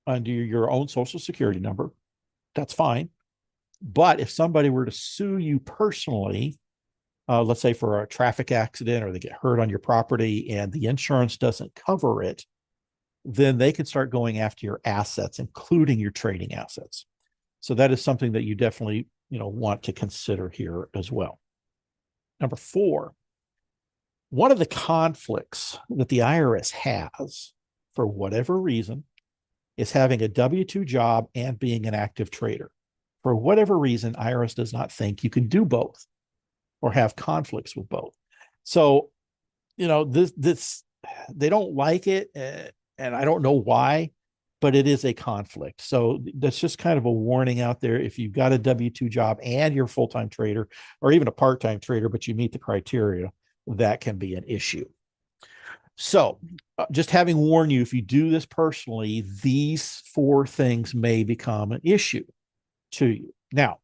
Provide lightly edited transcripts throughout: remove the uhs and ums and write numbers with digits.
under your own social security number, that's fine. But if somebody were to sue you personally, let's say for a traffic accident or they get hurt on your property and the insurance doesn't cover it, then they can start going after your assets, including your trading assets. So that is something that you definitely, want to consider here as well. Number 4, one of the conflicts that the IRS has, for whatever reason, is having a W-2 job and being an active trader. For whatever reason, IRS does not think you can do both or have conflicts with both. So, this they don't like it, and I don't know why, but it is a conflict. So that's just kind of a warning out there. If you've got a W-2 job and you're a full-time trader or even a part-time trader, but you meet the criteria, that can be an issue. So just having warned you, if you do this personally, these 4 things may become an issue to you. Now,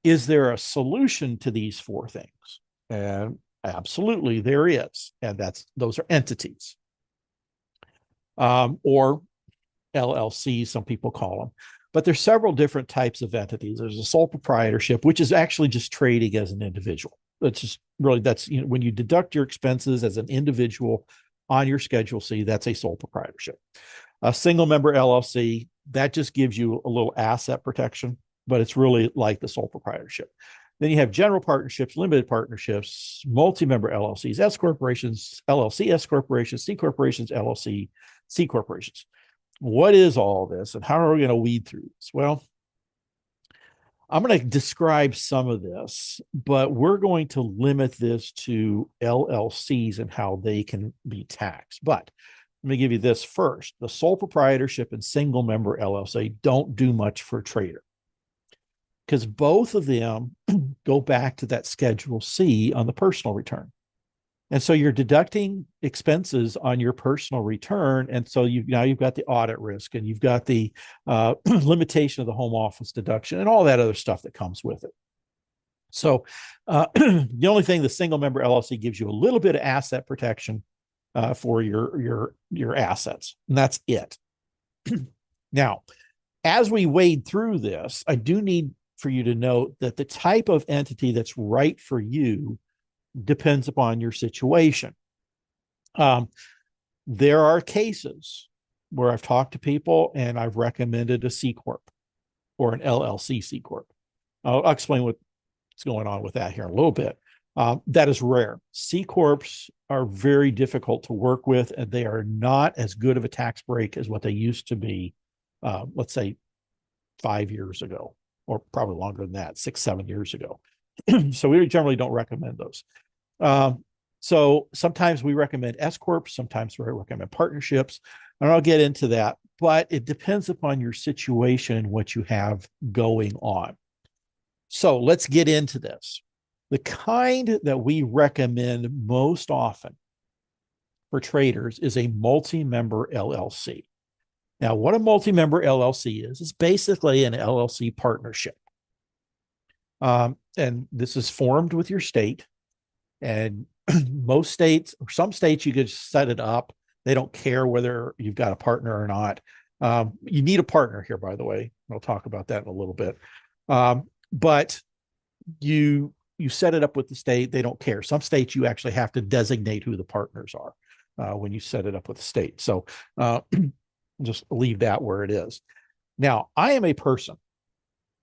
is there a solution to these 4 things? And absolutely there is. And those are entities, or LLCs, some people call them. But there's several different types of entities. There's a sole proprietorship, which is actually just trading as an individual. That's just really, when you deduct your expenses as an individual on your Schedule C, that's a sole proprietorship. A single member LLC, that just gives you a little asset protection, but it's really like the sole proprietorship. Then you have general partnerships, limited partnerships, multi-member LLCs, S corporations, LLC S corporations, C corporations, LLC C corporations. What is all this, and how are we going to weed through this? Well, I'm going to describe some of this, but we're going to limit this to LLCs and how they can be taxed. But let me give you this first. The sole proprietorship and single member LLC don't do much for a trader, because both of them go back to that Schedule C on the personal return. And so you're deducting expenses on your personal return. And so you've got the audit risk, and you've got the limitation of the home office deduction and all that other stuff that comes with it. So the only thing, the single member LLC gives you a little bit of asset protection for your assets, and that's it. Now, as we wade through this, I do need for you to note that the type of entity that's right for you depends upon your situation. There are cases where I've talked to people and I've recommended a C Corp or an LLC C Corp. I'll explain what's going on with that here in a little bit. That is rare. C Corps are very difficult to work with, and they are not as good of a tax break as what they used to be, let's say 5 years ago, or probably longer than that, 6, 7 years ago. So we generally don't recommend those. So sometimes we recommend S Corps, sometimes we recommend partnerships, and I'll get into that, but it depends upon your situation and what you have going on. So let's get into this. The kind that we recommend most often for traders is a multi-member LLC. Now, what a multi-member LLC is basically an LLC partnership. And this is formed with your state. And most states, or some states, you could set it up. They don't care whether you've got a partner or not. You need a partner here, by the way. I'll talk about that in a little bit. But you set it up with the state. They don't care. Some states, you actually have to designate who the partners are when you set it up with the state. So just leave that where it is. Now, I am a person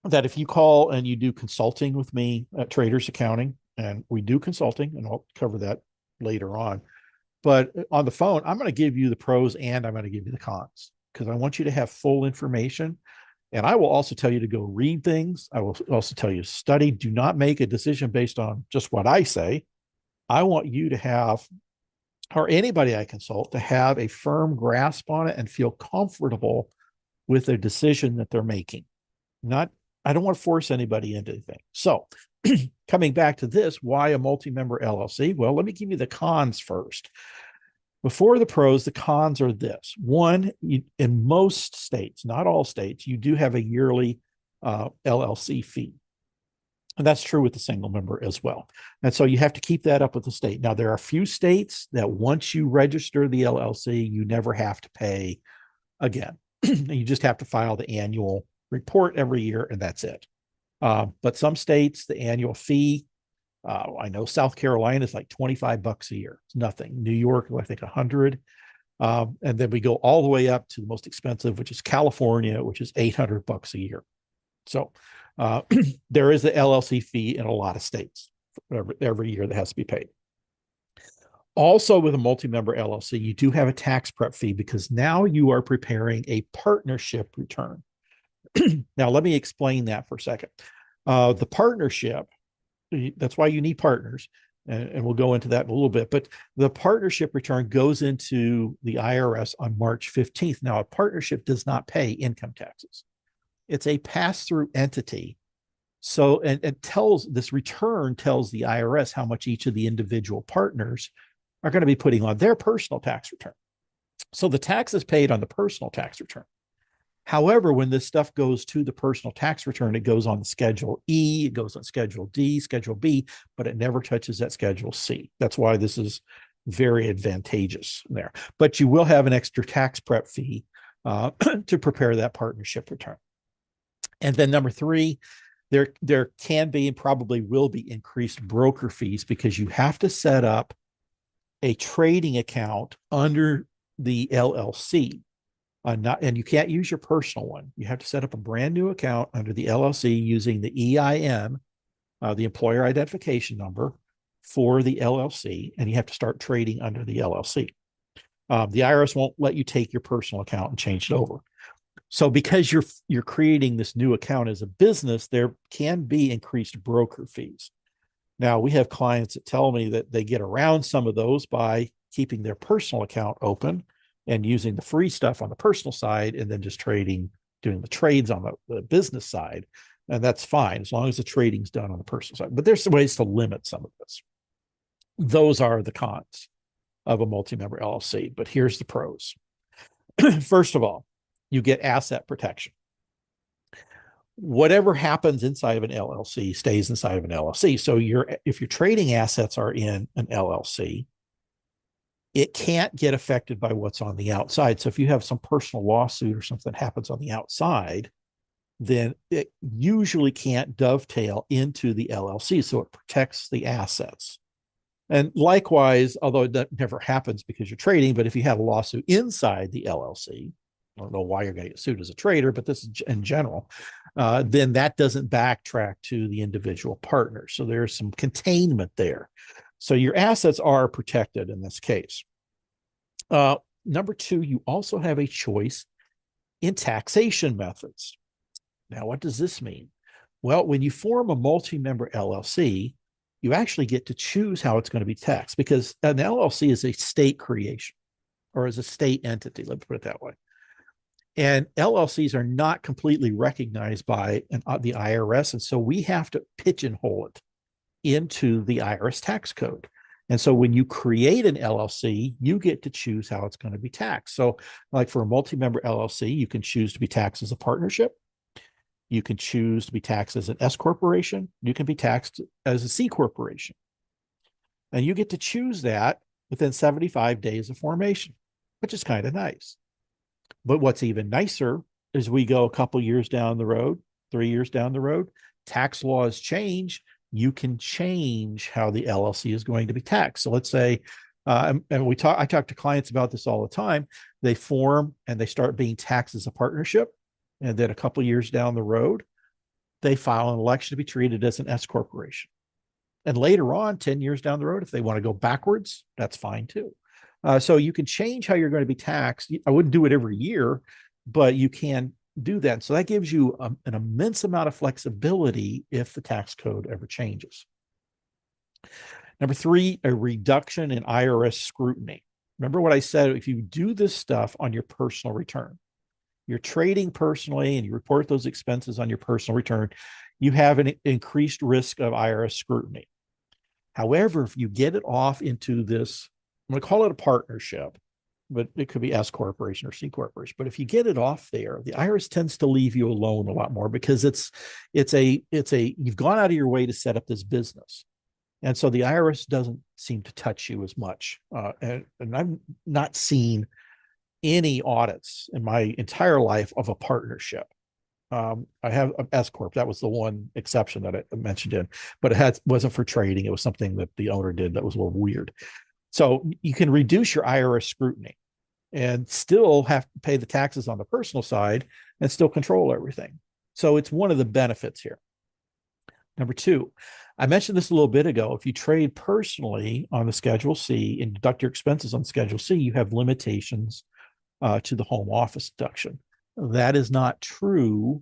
that if you call and you do consulting with me at Traders Accounting, and we do consulting, and I'll cover that later on. But on the phone, I'm going to give you the pros and I'm going to give you the cons, because I want you to have full information. And I will also tell you to go read things. I will also tell you to study. Do not make a decision based on just what I say. I want you to have, or anybody I consult, to have a firm grasp on it and feel comfortable with their decision that they're making. I don't want to force anybody into anything. So coming back to this, why a multi-member LLC? Well, let me give you the cons first. Before the pros, the cons are this. One, in most states, not all states, you do have a yearly LLC fee. And that's true with the single member as well. And so you have to keep that up with the state. Now, there are a few states that once you register the LLC, you never have to pay again. You just have to file the annual report every year, and that's it. But some states, the annual fee, I know South Carolina is like $25 a year. It's nothing. New York, I think 100. And then we go all the way up to the most expensive, which is California, which is $800 a year. So there is the LLC fee in a lot of states every year that has to be paid. Also, with a multi-member LLC, you do have a tax prep fee because now you are preparing a partnership return. Now, let me explain that for a second. The partnership, that's why you need partners, and we'll go into that in a little bit, but the partnership return goes into the IRS on March 15th. Now, a partnership does not pay income taxes. It's a pass-through entity. So, and this return tells the IRS how much each of the individual partners are going to be putting on their personal tax return. So the tax is paid on the personal tax return. However, when this stuff goes to the personal tax return, it goes on Schedule E, it goes on Schedule D, Schedule B, but it never touches that Schedule C. That's why this is very advantageous there. But you will have an extra tax prep fee to prepare that partnership return. And then number three, there can be and probably will be increased broker fees because you have to set up a trading account under the LLC. And you can't use your personal one. You have to set up a brand new account under the LLC using the EIN, the employer identification number for the LLC, and you have to start trading under the LLC. The IRS won't let you take your personal account and change it over. So because you're creating this new account as a business, there can be increased broker fees. Now, we have clients that tell me that they get around some of those by keeping their personal account open and using the free stuff on the personal side and then just doing the trades on the business side. And that's fine as long as the trading's done on the personal side. But there's ways to limit some of this. Those are the cons of a multi-member LLC. But here's the pros. First of all, you get asset protection. Whatever happens inside of an LLC stays inside of an LLC. So if your trading assets are in an LLC, it can't get affected by what's on the outside. So if you have some personal lawsuit or something that happens on the outside, then it usually can't dovetail into the LLC. So it protects the assets. And likewise, although that never happens because you're trading, but if you have a lawsuit inside the LLC, I don't know why you're going to get sued as a trader, but this is in general, then that doesn't backtrack to the individual partner. So there's some containment there. So your assets are protected in this case. Number two, you also have a choice in taxation methods. Now, what does this mean? Well, when you form a multi-member LLC, you actually get to choose how it's going to be taxed because an LLC is a state creation or is a state entity. Let me put it that way. And LLCs are not completely recognized by the IRS. And so we have to pigeonhole it into the IRS tax code. And so when you create an LLC, you get to choose how it's going to be taxed. So like for a multi-member LLC, you can choose to be taxed as a partnership. You can choose to be taxed as an S corporation. You can be taxed as a C corporation. And you get to choose that within 75 days of formation, which is kind of nice. But what's even nicer is we go a couple years down the road, 3 years down the road, tax laws change. You can change how the LLC is going to be taxed. So let's say, I talk to clients about this all the time. They form and they start being taxed as a partnership. And then a couple years down the road, they file an election to be treated as an S corporation. And later on, 10 years down the road, if they want to go backwards, that's fine too. So you can change how you're going to be taxed. I wouldn't do it every year, but you can do that. So that gives you an immense amount of flexibility if the tax code ever changes. Number three, a reduction in IRS scrutiny. Remember what I said, if you do this stuff on your personal return, you're trading personally and you report those expenses on your personal return, you have an increased risk of IRS scrutiny. However, if you get it off into this, I'm going to call it a partnership, but it could be S corporation or C corporation. But if you get it off there, the IRS tends to leave you alone a lot more because you've gone out of your way to set up this business. And so the IRS doesn't seem to touch you as much. And I've not seen any audits in my entire life of a partnership. I have an S corp. That was the one exception that I mentioned in, but wasn't for trading. It was something that the owner did that was a little weird. So you can reduce your IRS scrutiny and still have to pay the taxes on the personal side and still control everything. So it's one of the benefits here. Number two, I mentioned this a little bit ago. If you trade personally on the Schedule C and deduct your expenses on Schedule C, you have limitations to the home office deduction. That is not true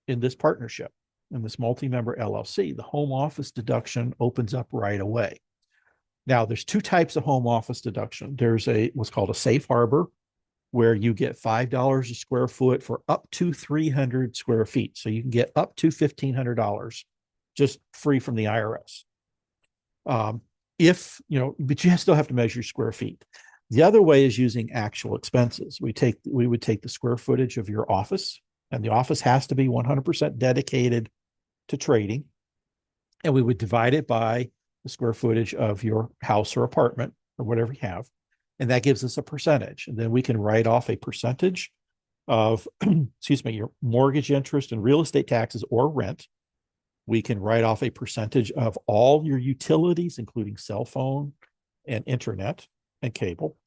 in this partnership, in this multi-member LLC. The home office deduction opens up right away. Now, there's two types of home office deduction. There's what's called a safe harbor, where you get $5 a square foot for up to 300 square feet. So you can get up to $1,500 just free from the IRS. But you still have to measure square feet. The other way is using actual expenses. We would take the square footage of your office, and the office has to be 100% dedicated to trading. And we would divide it by the square footage of your house or apartment or whatever you have. And that gives us a percentage. And then we can write off a percentage of, your mortgage interest and real estate taxes or rent. We can write off a percentage of all your utilities, including cell phone and internet and cable.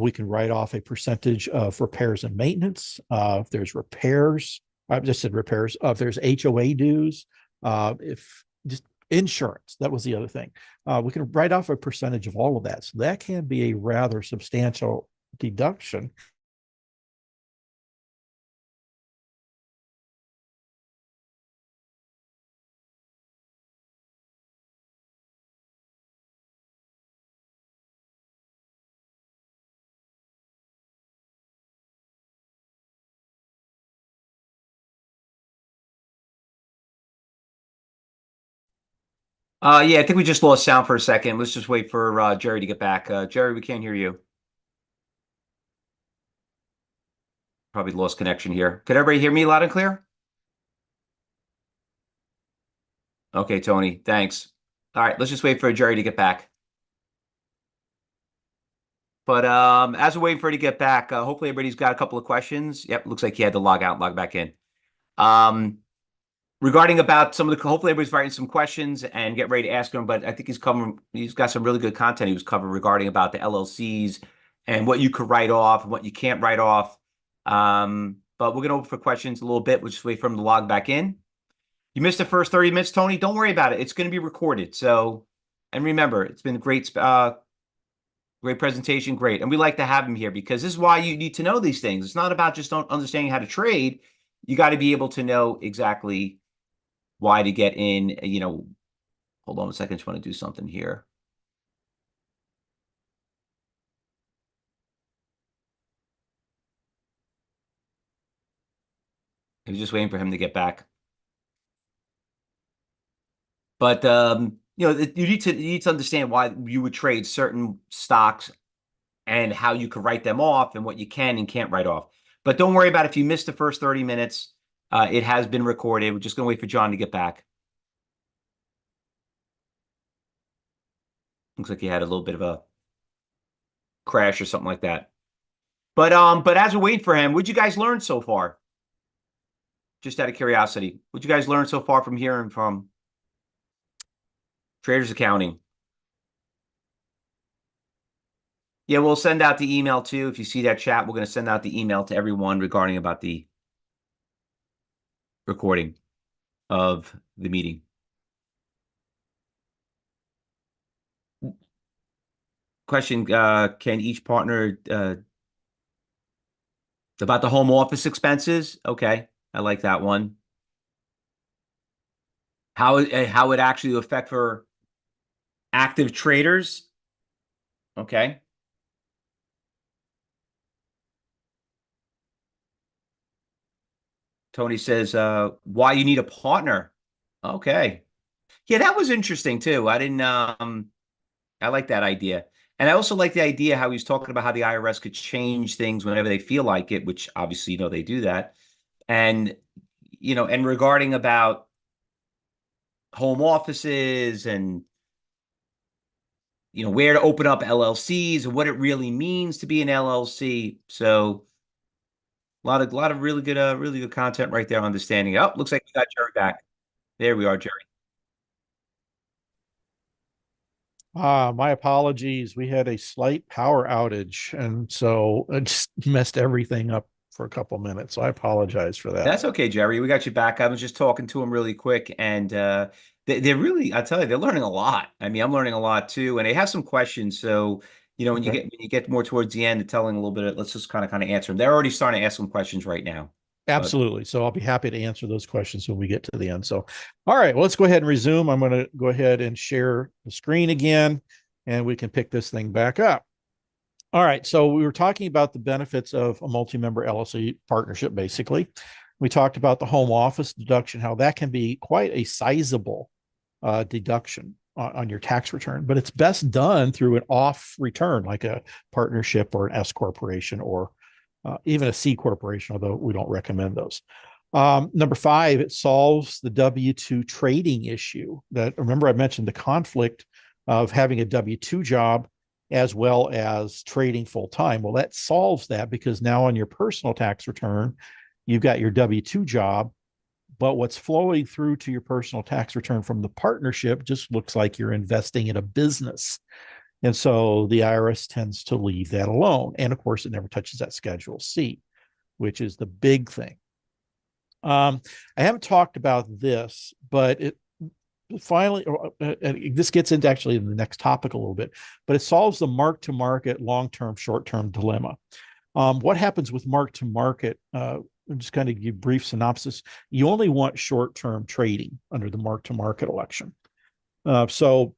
We can write off a percentage of repairs and maintenance. If there's repairs, I just said repairs. If there's HOA dues, if just insurance, that was the other thing. We can write off a percentage of all of that. So that can be a rather substantial deduction. Yeah, I think we just lost sound for a second. Let's just wait for Jerry to get back. Jerry, we can't hear you. Probably lost connection here. Could everybody hear me loud and clear? Okay, Tony, thanks. All right, let's just wait for Jerry to get back. But as we're waiting for her to get back, hopefully everybody's got a couple of questions. Yep, looks like he had to log out and log back in. Regarding about some of the, hopefully everybody's writing some questions and get ready to ask him, but I think he's got some really good content he was covering regarding about the LLCs and what you could write off and what you can't write off. But we're going to open for questions a little bit. We'll just wait for him to log back in. You missed the first 30 minutes, Tony. Don't worry about it. It's going to be recorded. So, and remember, it's been a great presentation. Great. And we like to have him here because this is why you need to know these things. It's not about just understanding how to trade. You got to be able to know exactly why to get in, hold on a second. I just want to do something here. I was just waiting for him to get back. But, you need to understand why you would trade certain stocks and how you could write them off and what you can and can't write off. But don't worry about it. If you missed the first 30 minutes, it has been recorded. We're just going to wait for John to get back. Looks like he had a little bit of a crash or something like that. But as we're waiting for him, what'd you guys learn so far? Just out of curiosity, what'd you guys learn so far from hearing from Traders Accounting? Yeah, we'll send out the email too. If you see that chat, we're going to send out the email to everyone regarding about the recording of the meeting. Question, can each partner about the home office expenses? Okay, I like that one. How it actually affect for active traders? Okay. Tony says, why you need a partner? Okay. Yeah, that was interesting too. I didn't I like that idea. And I also like the idea how he's talking about how the IRS could change things whenever they feel like it, which obviously, they do that. And, and regarding about home offices and where to open up LLCs and what it really means to be an LLC. So a lot of really good content right there. Understanding. Oh, looks like we got Jerry back. There we are, Jerry. My apologies. We had a slight power outage, and so it just messed everything up for a couple minutes. So I apologize for that. That's okay, Jerry. We got you back. I was just talking to him really quick, and they're really, I tell you, they're learning a lot. I mean, I'm learning a lot too, and they have some questions. So, when Okay. you get more towards the end and telling a little bit, let's just kind of answer them. They're already starting to ask some questions right now. But Absolutely. So I'll be happy to answer those questions when we get to the end. So, all right, well, let's go ahead and resume. I'm going to go ahead and share the screen again, and we can pick this thing back up. All right. So we were talking about the benefits of a multi-member LLC partnership, basically. We talked about the home office deduction, how that can be quite a sizable deduction on your tax return, but it's best done through an off return, like a partnership or an S corporation or even a C corporation, although we don't recommend those. Number 5, it solves the W-2 trading issue. That, remember, I mentioned the conflict of having a W-2 job as well as trading full time. Well, that solves that, because now on your personal tax return, you've got your W-2 job, but what's flowing through to your personal tax return from the partnership just looks like you're investing in a business. And so the IRS tends to leave that alone. And of course, it never touches that Schedule C, which is the big thing. I haven't talked about this, but it finally, this gets into actually the next topic a little bit, but it solves the mark-to-market long-term, short-term dilemma. What happens with mark-to-market? Just kind of give a brief synopsis. You only want short-term trading under the mark-to-market election. So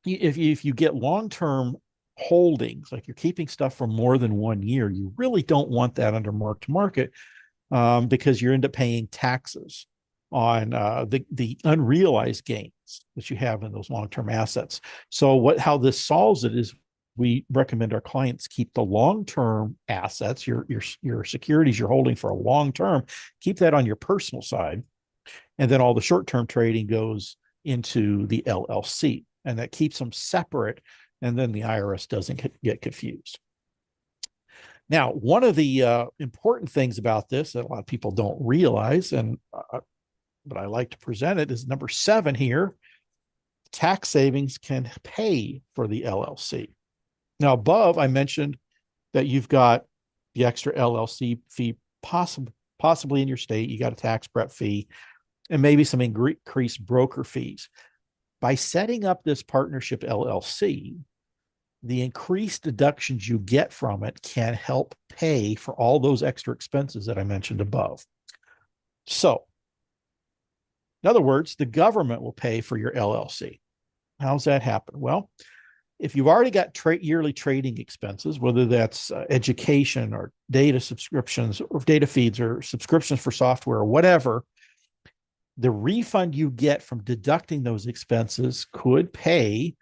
if you get long-term holdings, like you're keeping stuff for more than 1 year, you really don't want that under mark-to-market, because you end up paying taxes on the unrealized gains that you have in those long-term assets. So how this solves it is we recommend our clients keep the long-term assets, your securities you're holding for a long term, keep that on your personal side, and then all the short-term trading goes into the LLC, and that keeps them separate, and then the IRS doesn't get confused. Now, one of the important things about this that a lot of people don't realize, but I like to present it, is number 7 here. Tax savings can pay for the LLC. Now, above, I mentioned that you've got the extra LLC fee possibly in your state. You got a tax prep fee and maybe some increased broker fees. By setting up this partnership LLC, the increased deductions you get from it can help pay for all those extra expenses that I mentioned above. So, in other words, the government will pay for your LLC. How's that happen? Well, if you've already got yearly trading expenses, whether that's education or data subscriptions or data feeds or subscriptions for software or whatever, the refund you get from deducting those expenses could pay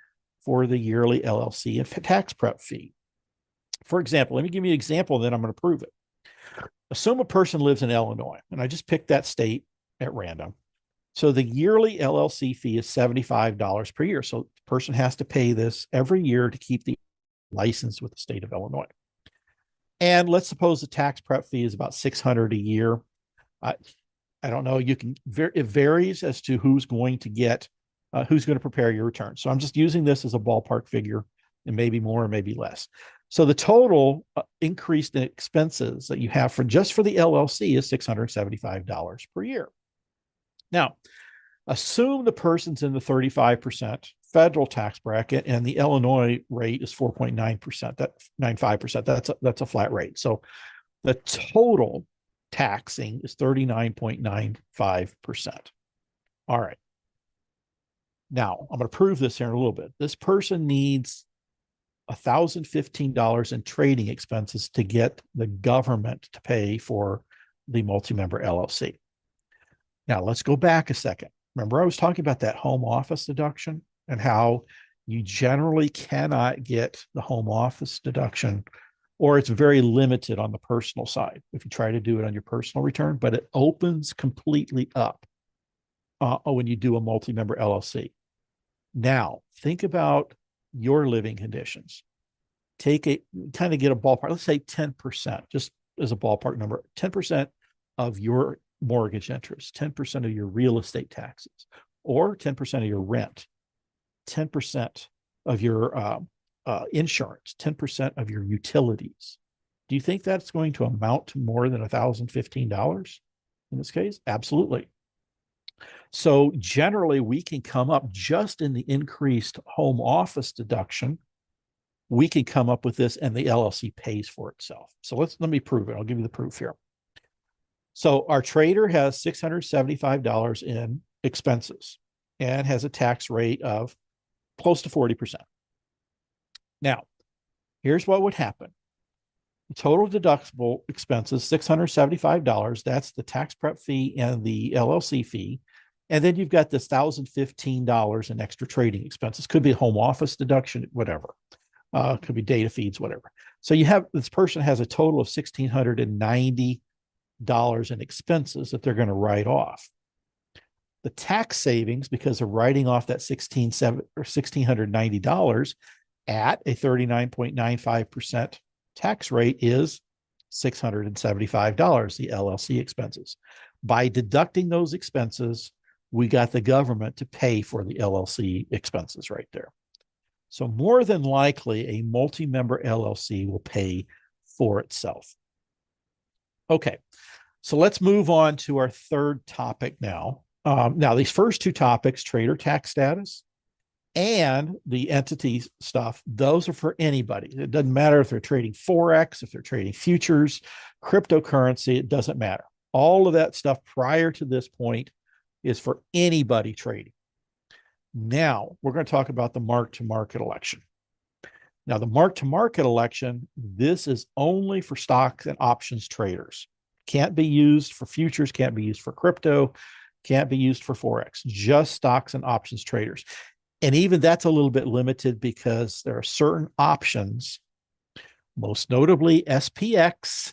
for the yearly LLC and tax prep fee. For example, let me give you an example, and then I'm going to prove it. Assume a person lives in Illinois, and I just picked that state at random. So the yearly LLC fee is $75 per year. So the person has to pay this every year to keep the license with the state of Illinois. And let's suppose the tax prep fee is about $600 a year. I don't know. It varies as to who's going to prepare your return. So I'm just using this as a ballpark figure, and maybe more or maybe less. So the total increased expenses that you have just for the LLC is $675 per year. Now, assume the person's in the 35% federal tax bracket, and the Illinois rate is 4.9%, that 95%. That's a flat rate. So the total taxing is 39.95%. All right. Now, I'm going to prove this here in a little bit. This person needs $1,015 in trading expenses to get the government to pay for the multi-member LLC. Now, let's go back a second. Remember, I was talking about that home office deduction and how you generally cannot get the home office deduction, or it's very limited on the personal side if you try to do it on your personal return, but it opens completely up when you do a multi-member LLC. Now, think about your living conditions. Take a kind of get a ballpark, let's say 10%, just as a ballpark number, 10% of your mortgage interest, 10% of your real estate taxes, or 10% of your rent, 10% of your insurance, 10% of your utilities. Do you think that's going to amount to more than $1,015 in this case? Absolutely. So generally, we can come up just in the increased home office deduction. We can come up with this, and the LLC pays for itself. So let me prove it. I'll give you the proof here. So our trader has $675 in expenses and has a tax rate of close to 40%. Now, here's what would happen. The total deductible expenses, $675. That's the tax prep fee and the LLC fee. And then you've got this $1,015 in extra trading expenses. Could be a home office deduction, whatever. Could be data feeds, whatever. So you have, this person has a total of $1,690 in expenses that they're going to write off. The tax savings, because of writing off that $1,690 at a 39.95% tax rate, is $675, the LLC expenses. By deducting those expenses, we got the government to pay for the LLC expenses right there. So more than likely, a multi-member LLC will pay for itself. Okay, so let's move on to our third topic now. Now, these first two topics, trader tax status and the entity stuff, those are for anybody. It doesn't matter if they're trading Forex, if they're trading futures, cryptocurrency, it doesn't matter. All of that stuff prior to this point is for anybody trading. Now, we're going to talk about the mark-to-market election. Now, the mark-to-market election, this is only for stocks and options traders. Can't be used for futures, can't be used for crypto, can't be used for Forex, just stocks and options traders. And even that's a little bit limited because there are certain options, most notably SPX,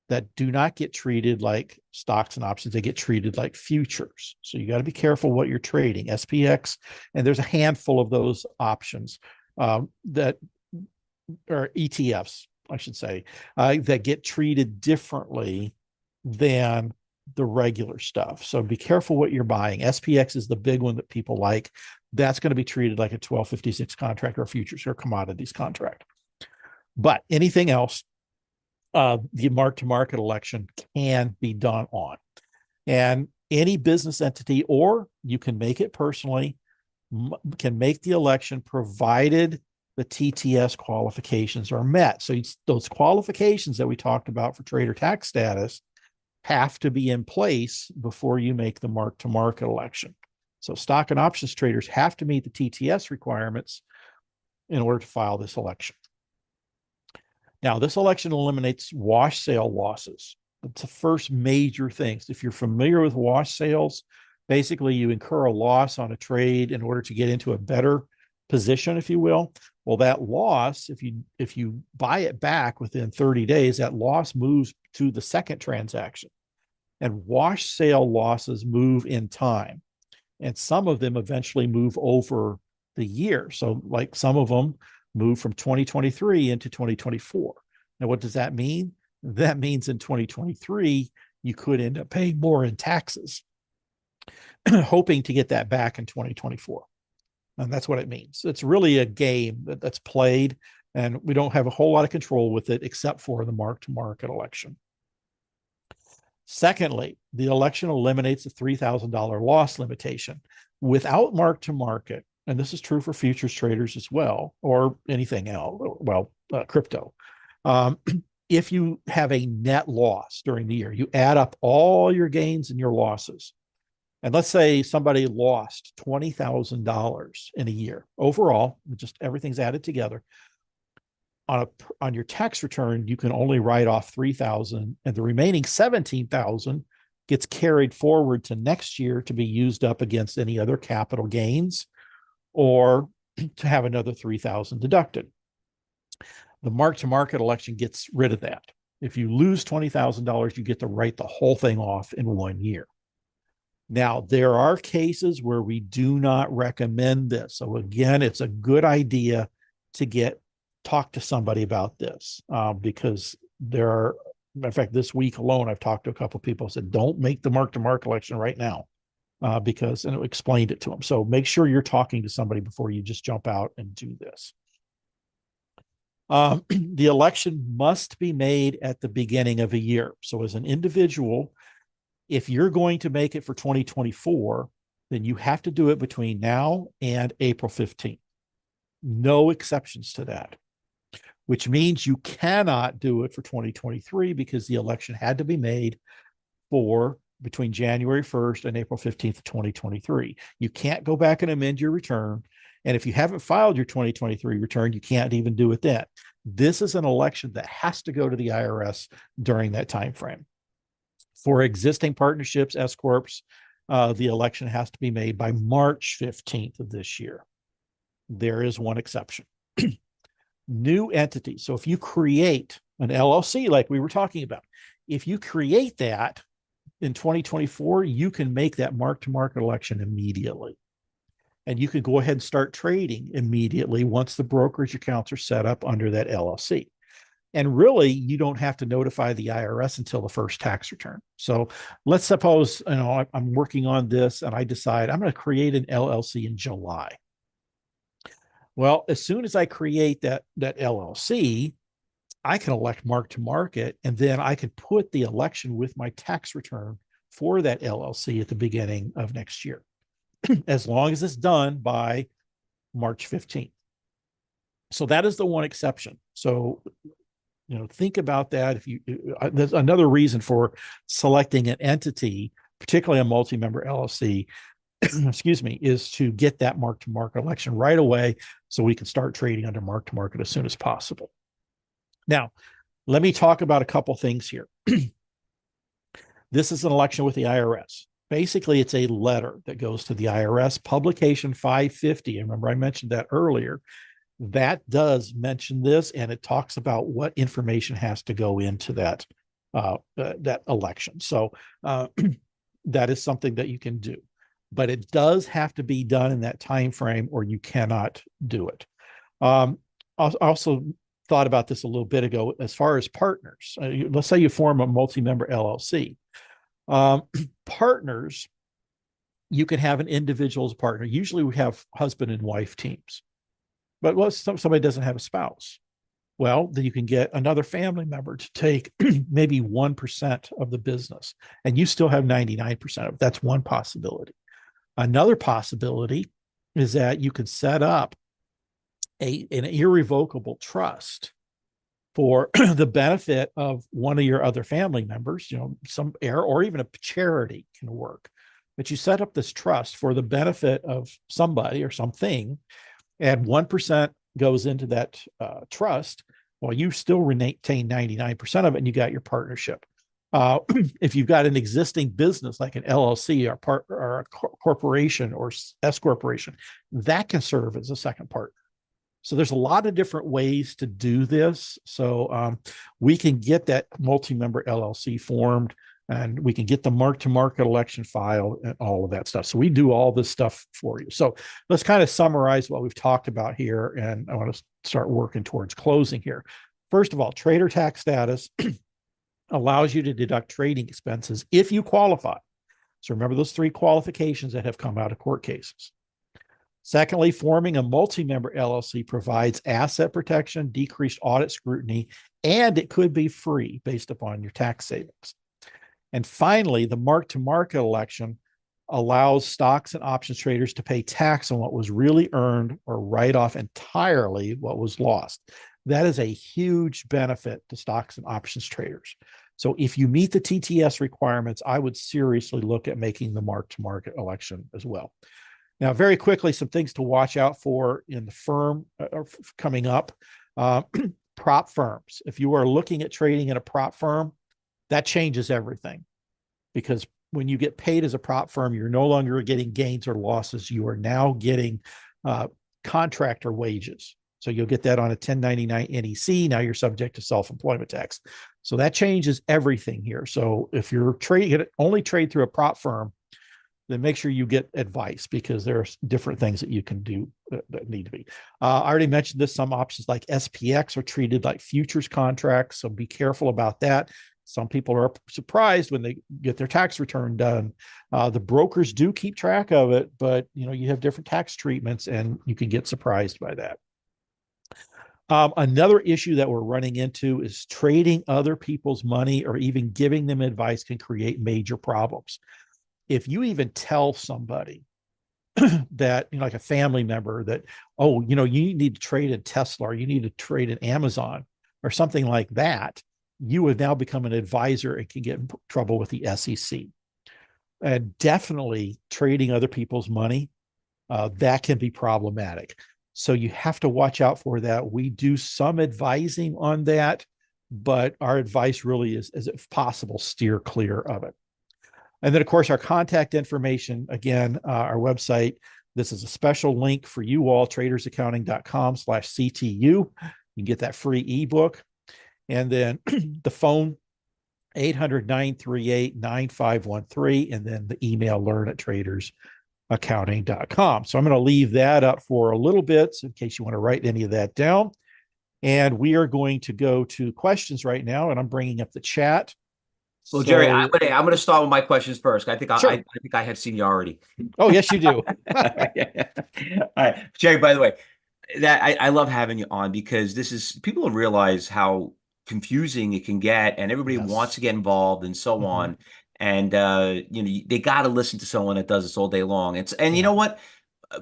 that do not get treated like stocks and options. They get treated like futures. So you got to be careful what you're trading. SPX, and there's a handful of those options that are ETFs, I should say, that get treated differently than the regular stuff. So be careful what you're buying. SPX is the big one that people like. That's going to be treated like a 1256 contract or futures or commodities contract. But anything else, the mark-to-market election can be done on. And any business entity, or you can make it personally, can make the election provided the TTS qualifications are met. So those qualifications that we talked about for trader tax status have to be in place before you make the mark-to-market election. So stock and options traders have to meet the TTS requirements in order to file this election. Now, this election eliminates wash sale losses. It's the first major thing. If you're familiar with wash sales, basically you incur a loss on a trade in order to get into a better position, if you will. Well, that loss, if you buy it back within 30 days, that loss moves to the second transaction. And wash sale losses move in time. And some of them eventually move over the year. So like some of them move from 2023 into 2024. Now, what does that mean? That means in 2023, you could end up paying more in taxes, hoping to get that back in 2024. And that's what it means. It's really a game that's played, and we don't have a whole lot of control with it except for the mark-to-market election. Secondly, the election eliminates the $3,000 loss limitation. Without mark-to-market, and this is true for futures traders as well, or anything else, well, crypto. If you have a net loss during the year, you add up all your gains and your losses. And let's say somebody lost $20,000 in a year overall, just everything's added together. On your tax return, you can only write off $3,000, and the remaining $17,000 gets carried forward to next year to be used up against any other capital gains, or to have another $3,000 deducted. The mark-to-market election gets rid of that. If you lose $20,000, you get to write the whole thing off in 1 year. Now, there are cases where we do not recommend this. So again, it's a good idea to talk to somebody about this, because there are, in fact, this week alone, I've talked to a couple of people who said, don't make the mark-to-market election right now, because, and it explained it to them. So make sure you're talking to somebody before you just jump out and do this. The election must be made at the beginning of a year. So as an individual, if you're going to make it for 2024, then you have to do it between now and April 15th. No exceptions to that, which means you cannot do it for 2023 because the election had to be made for between January 1st and April 15th of 2023. You can't go back and amend your return. And if you haven't filed your 2023 return, you can't even do it then. This is an election that has to go to the IRS during that time frame. For existing partnerships, S corps, the election has to be made by March 15th of this year. There is one exception. New entities. So if you create an LLC, like we were talking about, if you create that in 2024, you can make that mark-to-market election immediately. And you can go ahead and start trading immediately once the brokerage accounts are set up under that LLC. And really, you don't have to notify the IRS until the first tax return. So let's suppose, I'm working on this and I decide I'm going to create an LLC in July. Well, as soon as I create that LLC, I can elect mark-to-market, and then I can put the election with my tax return for that LLC at the beginning of next year, as long as it's done by March 15th. So that is the one exception. So, think about that. If you, there's another reason for selecting an entity, particularly a multi-member LLC, excuse me, is to get that mark-to-market election right away so we can start trading under mark-to-market as soon as possible. Now, let me talk about a couple things here. This is an election with the IRS. Basically, it's a letter that goes to the IRS, publication 550. And remember, I mentioned that earlier. That does mention this, and it talks about what information has to go into that election. So that is something that you can do, but it does have to be done in that time frame, or you cannot do it. I also thought about this a little bit ago as far as partners. Let's say you form a multi-member LLC. Partners, you can have an individual as a partner. Usually we have husband and wife teams. But what if somebody doesn't have a spouse? Well, then you can get another family member to take maybe 1% of the business, and you still have 99% of it. That's one possibility. Another possibility is that you can set up an irrevocable trust for the benefit of one of your other family members, some heir, or even a charity can work. But you set up this trust for the benefit of somebody or something, and 1% goes into that trust, while you still retain 99% of it, and you got your partnership. If you've got an existing business like an LLC or a corporation or S corporation, that can serve as a second partner. So there's a lot of different ways to do this. So we can get that multi-member LLC formed, and we can get the mark-to-market election file and all of that stuff. So we do all this stuff for you. So let's kind of summarize what we've talked about here, and I want to start working towards closing here. First of all, trader tax status allows you to deduct trading expenses if you qualify. So remember those three qualifications that have come out of court cases. Secondly, forming a multi-member LLC provides asset protection, decreased audit scrutiny, and it could be free based upon your tax savings. And finally, the mark-to-market election allows stocks and options traders to pay tax on what was really earned or write off entirely what was lost. That is a huge benefit to stocks and options traders. So if you meet the TTS requirements, I would seriously look at making the mark-to-market election as well. Now, very quickly, some things to watch out for in the firm coming up. Prop firms. If you are looking at trading in a prop firm, that changes everything, because when you get paid as a prop firm, you're no longer getting gains or losses. You are now getting contractor wages. So you'll get that on a 1099 NEC. Now you're subject to self-employment tax. So that changes everything here. So if you're trading, only trade through a prop firm, then make sure you get advice, because there are different things that you can do that need to be. I already mentioned this. Some options like SPX are treated like futures contracts, so be careful about that. Some people are surprised when they get their tax return done. The brokers do keep track of it, but you have different tax treatments, and you can get surprised by that. Another issue that we're running into is trading other people's money or even giving them advice can create major problems. If you even tell somebody that, like a family member, that, oh, you need to trade in Tesla, or you need to trade in Amazon or something like that, you would now become an advisor and can get in trouble with the SEC. And definitely trading other people's money, that can be problematic. So you have to watch out for that. We do some advising on that, but our advice really is, if possible, steer clear of it. And then, of course, our contact information, again, our website, this is a special link for you all, tradersaccounting.com/CTU. You can get that free ebook. And then the phone, 800-938-9513, and then the email, learn@tradersaccounting.com. So I'm going to leave that up for a little bit, so in case you want to write any of that down. And we are going to go to questions right now, and I'm bringing up the chat. Well, Jerry, I'm going to start with my questions first. I think Sure. I think I have seniority. Oh, yes, you do. All right, Jerry. By the way, that I love having you on, because people don't realize how confusing it can get, and everybody wants to get involved and so on. And they got to listen to someone that does this all day long. You know what?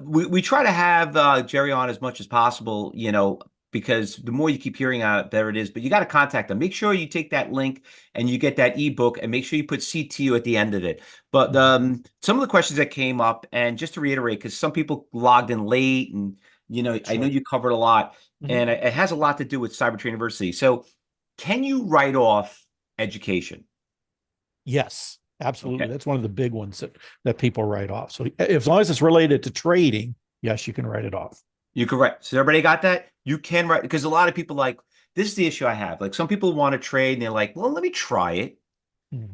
We try to have Jerry on as much as possible, because the more you keep hearing out, the better it is. But you got to contact them. Make sure you take that link and you get that ebook, and make sure you put CTU at the end of it. But some of the questions that came up, and just to reiterate, because some people logged in late, and sure. I know you covered a lot, and it has a lot to do with Cyber Trade University. So can you write off education? Yes, absolutely. Okay. That's one of the big ones that people write off. So as long as it's related to trading, yes, you can write it off. You can write. So everybody got that? You can write, because a lot of people, like, this is the issue I have. Like, some people want to trade and they're like, well, let me try it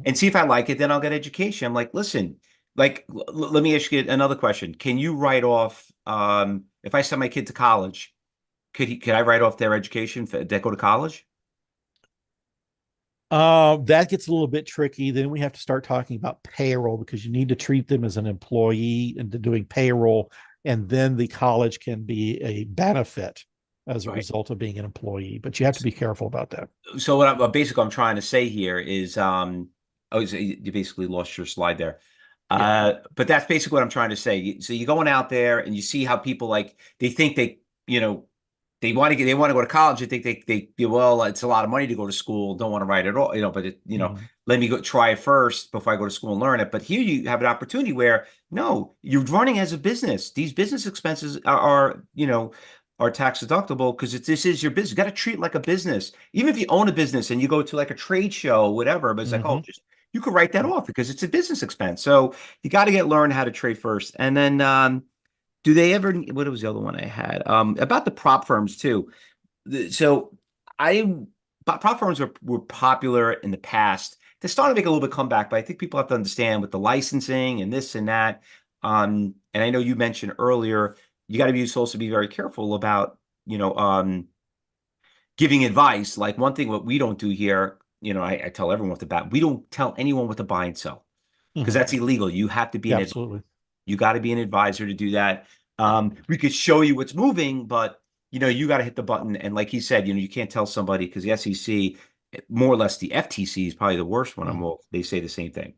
and see if I like it. Then I'll get education. I'm like, listen, like, let me ask you another question. Can you write off, if I send my kid to college, could I write off their education that go to college? That gets a little bit tricky. Then we have to start talking about payroll, because you need to treat them as an employee into doing payroll. And then the college can be a benefit as a result of being an employee, but you have to be careful about that. So what I'm trying to say here is, you basically lost your slide there. But that's basically what I'm trying to say. So you're going out there and you see how people, like, they think they want to go to college. They think well, it's a lot of money to go to school. Don't want to write it all, but let me go try it first before I go to school and learn it. But here you have an opportunity where, no, you're running as a business. These business expenses are tax deductible, because this is your business. You got to treat it like a business. Even if you own a business and you go to like a trade show, whatever, but it's like, you could write that off because it's a business expense. So you got to learn how to trade first. And then, do they ever, what was the other one I had? About the prop firms too. So prop firms were popular in the past. They're starting to make a little bit comeback, but I think people have to understand with the licensing and this and that. And I know you mentioned earlier, you got to be supposed to be very careful about, giving advice. Like, one thing what we don't do here, I tell everyone what to buy. We don't tell anyone what to buy and sell, because that's illegal. You have to be absolutely. You got to be an advisor to do that. We could show you what's moving, but you got to hit the button. And like he said, you can't tell somebody, because the SEC, more or less the FTC, is probably the worst one. Well, they say the same thing.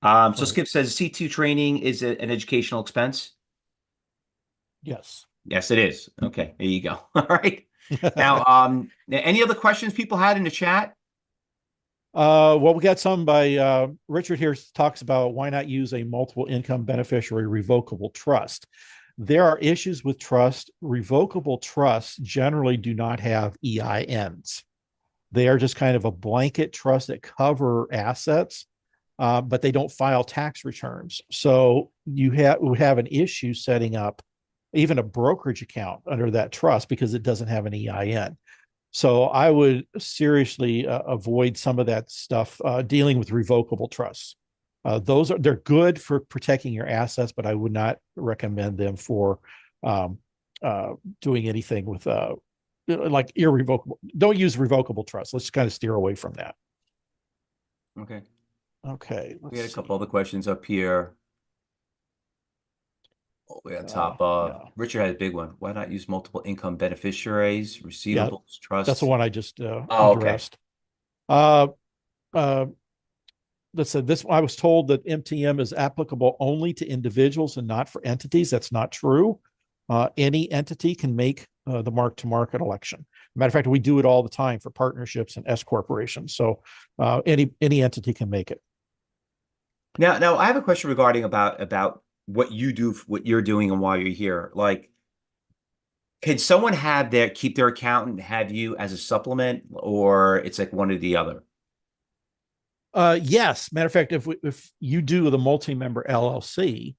So Skip says C2 training is an educational expense. Yes. Yes, it is. Okay, there you go. All right. Now, any other questions people had in the chat? Well, we got some by Richard here. Talks about why not use a multiple income beneficiary revocable trust. There are issues with trust. Revocable trusts generally do not have EINs. They are just kind of a blanket trust that cover assets, but they don't file tax returns. So you have an issue setting up even a brokerage account under that trust, because it doesn't have an EIN. So I would seriously avoid some of that stuff dealing with revocable trusts. They're good for protecting your assets, but I would not recommend them for um, doing anything with like irrevocable. Don't use revocable trust. Let's kind of steer away from that. Okay. Okay, We let's had a couple see. other questions up here. Oh, we on top. Yeah, Richard had a big one. Why not use multiple income beneficiaries, yeah, receivables, that's the trusts? one I just Oh, okay. addressed. Uh, uh, Listen, this I was told that MTM is applicable only to individuals and not for entities. That's not true. Any entity can make the mark-to-market election. Matter of fact, we do it all the time for partnerships and S corporations. So any entity can make it. Now I have a question regarding about what you do, what you're doing, and why you're here. Like, can someone have their keep their accountant have you as a supplement, or it's like one or the other? Yes, matter of fact, if you do the multi-member LLC,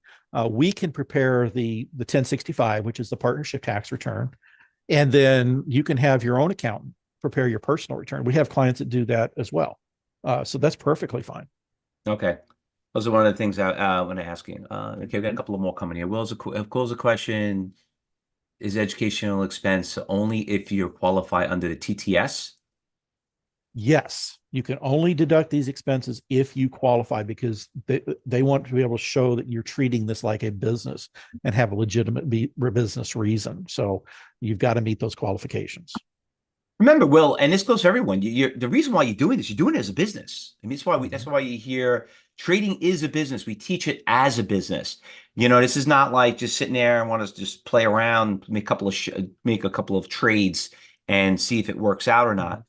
we can prepare the 1065, which is the partnership tax return, and then you can have your own accountant prepare your personal return. We have clients that do that as well, so that's perfectly fine. Okay. Those are one of the things I when I asking. Okay, we got a couple of more coming here. Will's a question. Is educational expense only if you qualify under the TTS? Yes, you can only deduct these expenses if you qualify because they want to be able to show that you're treating this like a business and have a legitimate business reason. So you've got to meet those qualifications. Remember, Will, and this goes for everyone. The reason why you're doing this, you're doing it as a business. I mean, that's Mhm. why you hear trading is a business. We teach it as a business. This is not like just sitting there and want to just play around, make a couple of trades and see if it works out or Mhm. not.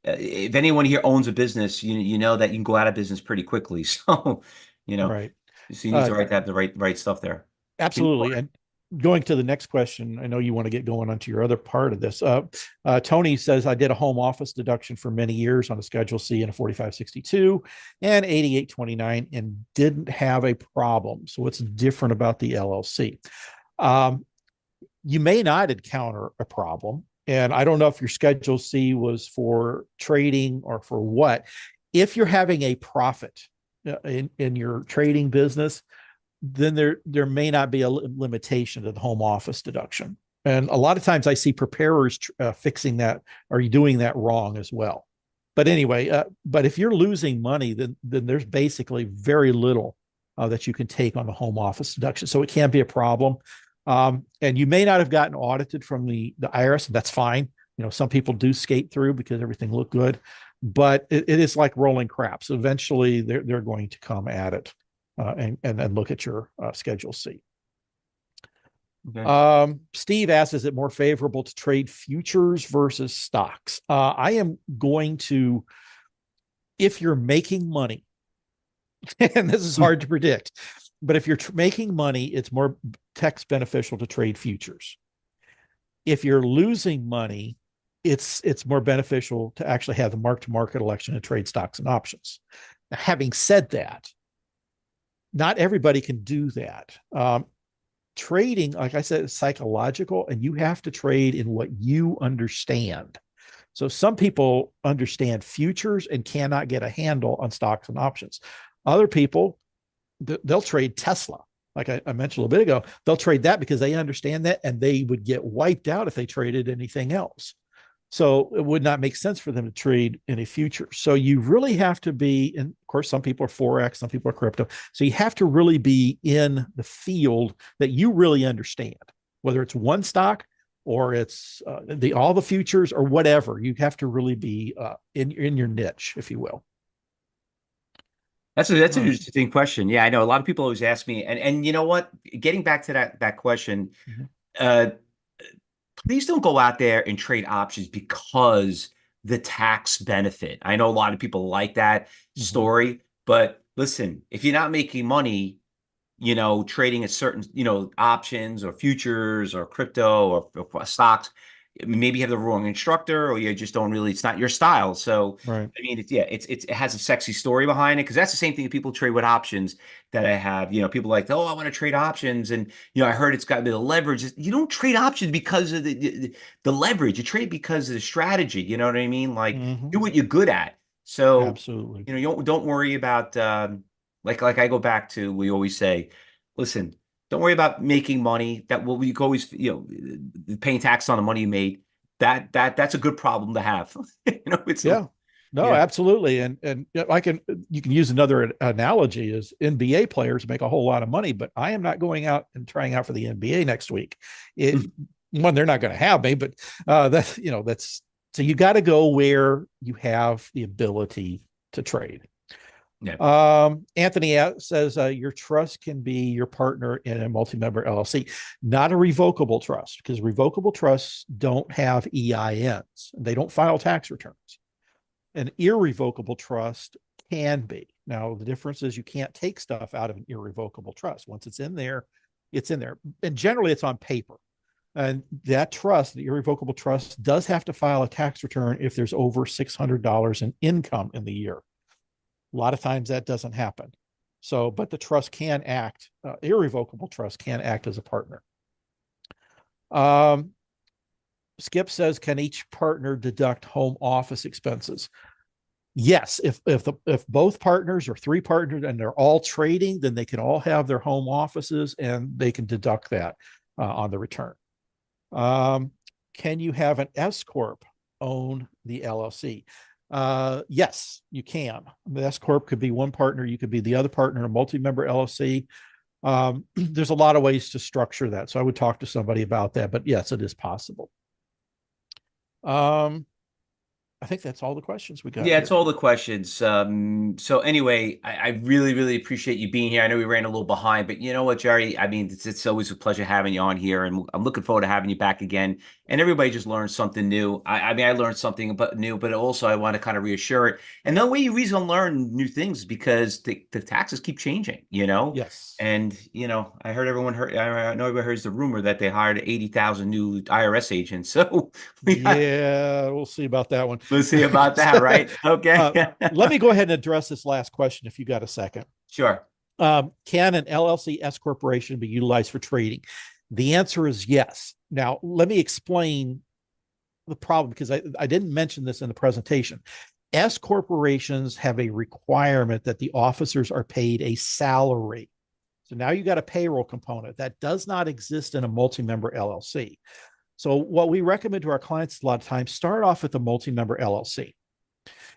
If anyone here owns a business, you know that you can go out of business pretty quickly. So, you know, Right. so you need Uh, to have the right stuff there. Can you go Absolutely. And going to the next question, I know you want to get going onto your other part of this. Tony says, I did a home office deduction for many years on a Schedule C and a 4562 and 8829 and didn't have a problem. So what's different about the LLC? Um, you may not encounter a problem. And I don't know if your Schedule C was for trading or for what. If you're having a profit in your trading business, then there may not be a limitation to the home office deduction. And a lot of times I see preparers fixing that or doing that wrong as well. But anyway, but if you're losing money, then there's basically very little that you can take on the home office deduction. So it can be a problem. And you may not have gotten audited from the IRS, and that's fine. Some people do skate through because everything looked good, but it is like rolling craps. Eventually, they're going to come at it and look at your Schedule C. Okay. Steve asks, is it more favorable to trade futures versus stocks? I am going to, if you're making money, and this is hard to predict, but if you're making money, it's more tax beneficial to trade futures. If you're losing money, it's more beneficial to actually have the mark-to-market election and trade stocks and options. Now, having said that, not everybody can do that. Trading, like I said, is psychological, and you have to trade in what you understand. So some people understand futures and cannot get a handle on stocks and options. Other people, they'll trade Tesla. Like I mentioned a little bit ago, they'll trade that because they understand that, and they would get wiped out if they traded anything else. So it would not make sense for them to trade in a future. So you really have to be, and of course, some people are Forex, some people are crypto. So you have to really be in the field that you really understand, whether it's one stock or it's all the futures or whatever. You have to really be in your niche, if you will. That's an Uh, interesting question. Yeah, I know a lot of people always ask me, and you know what? Getting back to that question, mhm, uh, please don't go out there and trade options because the tax benefit. I know a lot of people like that mhm. story, but listen, if you're not making money, trading a certain, options or futures or crypto or stocks, maybe you have the wrong instructor or you just don't really, it's not your style. So, Right. I mean, it has a sexy story behind it because that's the same thing that people trade with options that I have. People like, oh, I want to trade options. And, I heard it's got a bit of leverage. You don't trade options because of the leverage. You trade because of the strategy. You know what I mean? Like, Mhm. do what you're good at. So, Absolutely. you know, don't worry about like I go back to, we always say, listen, don't worry about making money. That will, you always, paying tax on the money you made. That's a good problem to have. You know, it's Yeah. No, yeah. absolutely. And you can use another analogy is NBA players make a whole lot of money, but I am not going out and trying out for the NBA next week. One, they're not going to have me, but that's so you got to go where you have the ability to trade. Yeah. Anthony says your trust can be your partner in a multi-member LLC, not a revocable trust, because revocable trusts don't have EINs. They don't file tax returns. An irrevocable trust can be. Now, the difference is you can't take stuff out of an irrevocable trust. Once it's in there, it's in there. And generally, it's on paper. And that trust, the irrevocable trust, does have to file a tax return if there's over $600 in income in the year. A lot of times that doesn't happen. So, but the trust can act, irrevocable trust can act as a partner. Skip says, can each partner deduct home office expenses? Yes, if both partners or three partners and they're all trading, then they can all have their home offices and they can deduct that on the return. Can you have an S corp own the LLC? Yes, you can. The S corp could be one partner, you could be the other partner in a multi-member LLC. There's a lot of ways to structure that, so I would talk to somebody about that. But yes, it is possible. I think that's all the questions we got. Yeah, here. it's all the questions. So anyway, I really, really appreciate you being here. I know we ran a little behind, but you know what, Jerry? I mean, it's always a pleasure having you on here, and I'm looking forward to having you back again. And everybody just learned something new. I mean, I learned something new, but also I want to kind of reassure it. And the way you reason to learn new things is because the taxes keep changing, you know? Yes. And, you know, I know everybody heard the rumor that they hired 80,000 new IRS agents. So yeah, we'll see about that one. we'll see about that, right? Okay. Let me go ahead and address this last question if you got a second. Sure. Can an LLC S corporation be utilized for trading? The answer is yes. Now, let me explain the problem because I didn't mention this in the presentation. S corporations have a requirement that the officers are paid a salary. So now you got a payroll component that does not exist in a multi-member LLC. So what we recommend to our clients a lot of times, start off with a multi-member LLC.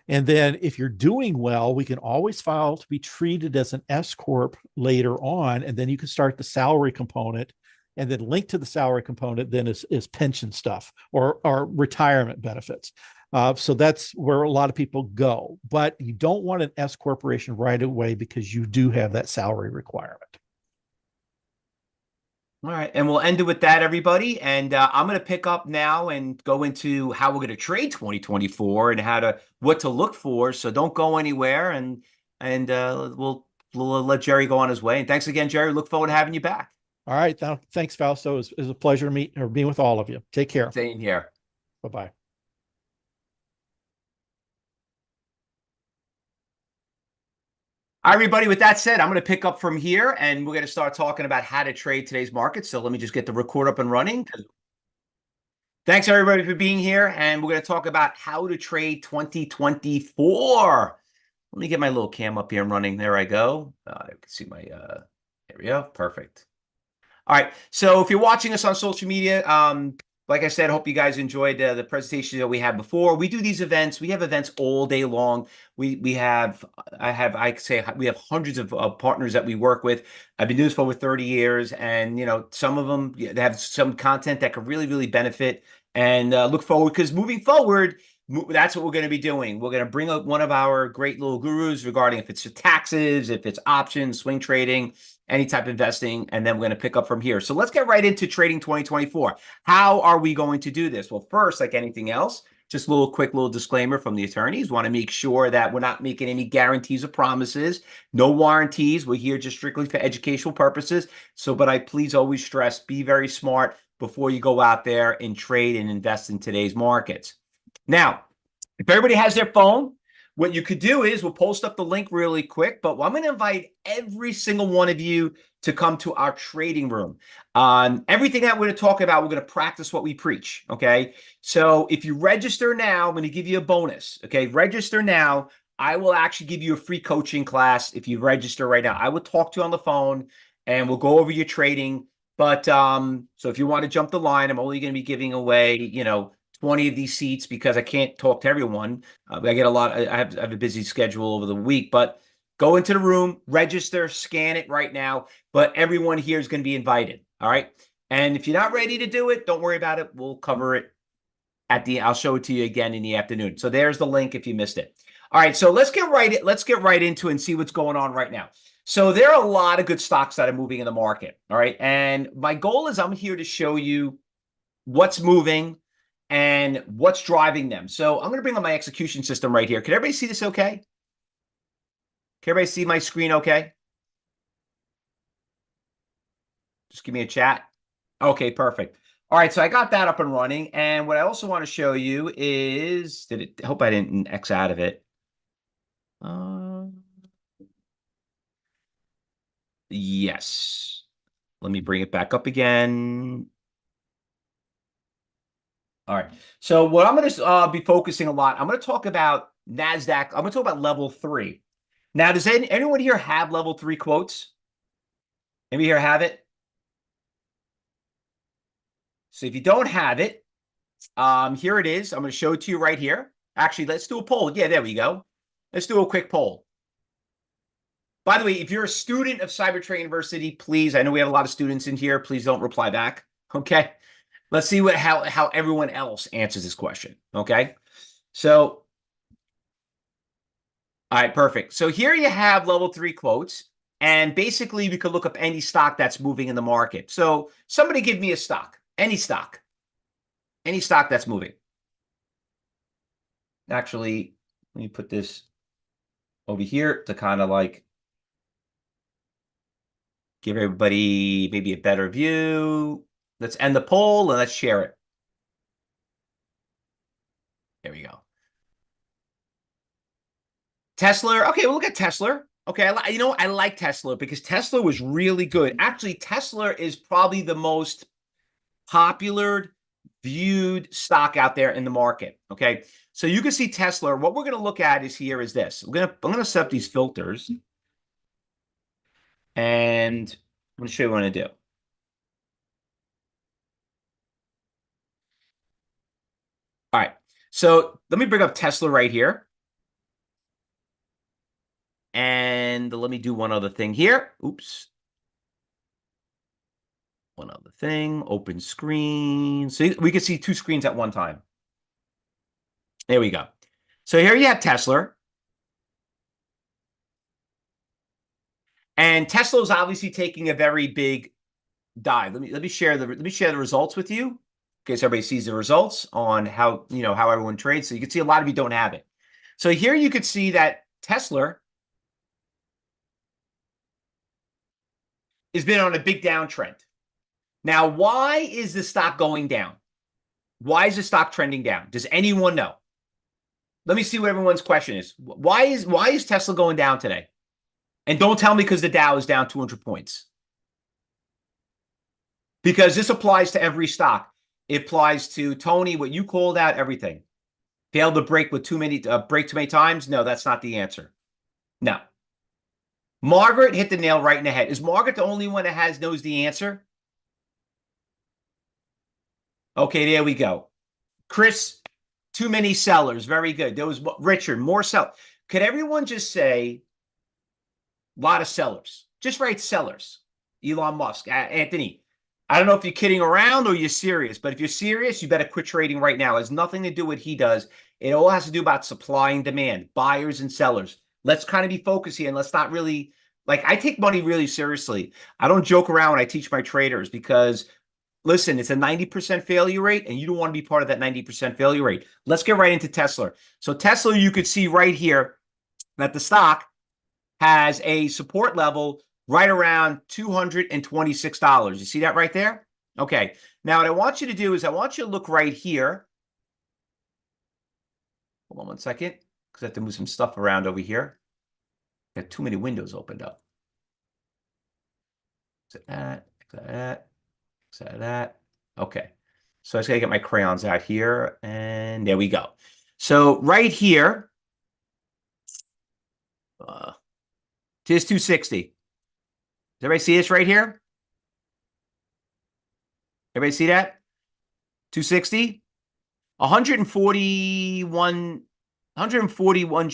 And then if you're doing well, we can always file to be treated as an S corp later on. And then you can start the salary component, and then linked to the salary component then is pension stuff or retirement benefits. So that's where a lot of people go. But you don't want an S corporation right away because you do have that salary requirement. All right. And we'll end it with that, everybody. And I'm going to pick up now and go into how we're going to trade 2024 and what to look for. So don't go anywhere. And we'll let Jerry go on his way. And thanks again, Jerry. Look forward to having you back. All right. Now, thanks, Fausto. It was a pleasure being with all of you. Take care. Same here. Bye-bye. All right, everybody, with that said, I'm going to pick up from here and we're going to start talking about how to trade today's market. So let me just get the record up and running. Thanks, everybody, for being here. And we're going to talk about how to trade 2024. Let me get my little cam up here and running. There I go. You can see my, there we go. Perfect. All right. So if you're watching us on social media, like I said, I hope you guys enjoyed the presentation that we had before. We do these events. We have events all day long. We have hundreds of partners that we work with. I've been doing this for over 30 years, and you know, some of them they have some content that could really, really benefit. And look forward, because moving forward, that's what we're going to be doing. We're going to bring up one of our great little gurus regarding if it's taxes, if it's options, swing trading, any type of investing, and then we're going to pick up from here. So let's get right into trading 2024. How are we going to do this? Well, first, like anything else, just a quick little disclaimer from the attorneys. Want to make sure that we're not making any guarantees or promises. No warranties. We're here just strictly for educational purposes. But I please always stress, be very smart before you go out there and trade and invest in today's markets. Now, if everybody has their phone, what you could do is we'll post up the link really quick, but I'm going to invite every single one of you to come to our trading room. Everything that we're going to talk about, we're going to practice what we preach. Okay. So if you register now, I'm going to give you a bonus. Okay. Register now. I will actually give you a free coaching class if you register right now. I will talk to you on the phone and we'll go over your trading. But so if you want to jump the line, I'm only going to be giving away, 20 of these seats because I can't talk to everyone. I get a lot. I have a busy schedule over the week, but go into the room, register, scan it right now. But everyone here is going to be invited. All right. And if you're not ready to do it, don't worry about it. We'll cover it I'll show it to you again in the afternoon. So there's the link if you missed it. All right. So let's get right into it and see what's going on right now. So there are a lot of good stocks that are moving in the market. All right. And my goal is I'm here to show you what's moving and what's driving them. So I'm going to bring on my execution system right here. Can everybody see this okay? Can everybody see my screen okay? Just give me a chat. Okay, perfect. All right, so I got that up and running. And what I also want to show you is, I hope I didn't X out of it. Yes. Let me bring it back up again. All right. So what I'm going to be focusing a lot, I'm going to talk about NASDAQ. I'm going to talk about level 3. Now, does anyone here have level 3 quotes? Anybody here have it? So if you don't have it, here it is. I'm going to show it to you right here. Actually, let's do a poll. Yeah, there we go. Let's do a quick poll. By the way, if you're a student of Cybertrade University, please, I know we have a lot of students in here. Please don't reply back. Okay. Let's see how everyone else answers this question. Okay. So, all right, perfect. So here you have level 3 quotes. And basically, we could look up any stock that's moving in the market. So somebody give me a stock, any stock that's moving. Actually, let me put this over here to kind of like give everybody maybe a better view. Let's end the poll and let's share it. There we go. Tesla. Okay, we'll look at Tesla. Okay, I like Tesla because Tesla was really good. Actually, Tesla is probably the most popular viewed stock out there in the market. Okay, so you can see Tesla. What we're going to look at is this. I'm going to set up these filters, and I'm going to show you what I'm going to do. All right, so let me bring up Tesla right here. And let me do one other thing here. Oops. One other thing. Open screen. So we can see 2 screens at one time. There we go. So here you have Tesla. And Tesla is obviously taking a very big dive. Let me share the results with you in case everybody sees the results on how everyone trades. So you can see a lot of you don't have it. So here you could see that Tesla has been on a big downtrend. Now, why is the stock going down? Why is the stock trending down? Does anyone know? Let me see what everyone's question is. Why is Tesla going down today? And don't tell me because the Dow is down 200 points. Because this applies to every stock. It applies to Tony, what you called out, everything. Failed to break too many times? No, that's not the answer. No. Margaret hit the nail right in the head. Is Margaret the only one that knows the answer? Okay, there we go. Chris, too many sellers. Very good. There was Richard, more sellers. Could everyone just say a lot of sellers? Just write sellers. Elon Musk, Anthony. I don't know if you're kidding around or you're serious, but if you're serious, you better quit trading right now. It has nothing to do with what he does. It all has to do about supply and demand, buyers and sellers. Let's kind of be focused here and let's not really, I take money really seriously. I don't joke around when I teach my traders because, listen, it's a 90% failure rate and you don't want to be part of that 90% failure rate. Let's get right into Tesla. So Tesla, you could see right here that the stock has a support level right around $226. You see that right there? Okay. Now, what I want you to do is I want you to look right here. Hold on one second. because I have to move some stuff around over here. Got too many windows opened up. That. Okay. So I just gotta get my crayons out here, and there we go. So right here, here's 260. Does everybody see this right here? Everybody see that? 260? 141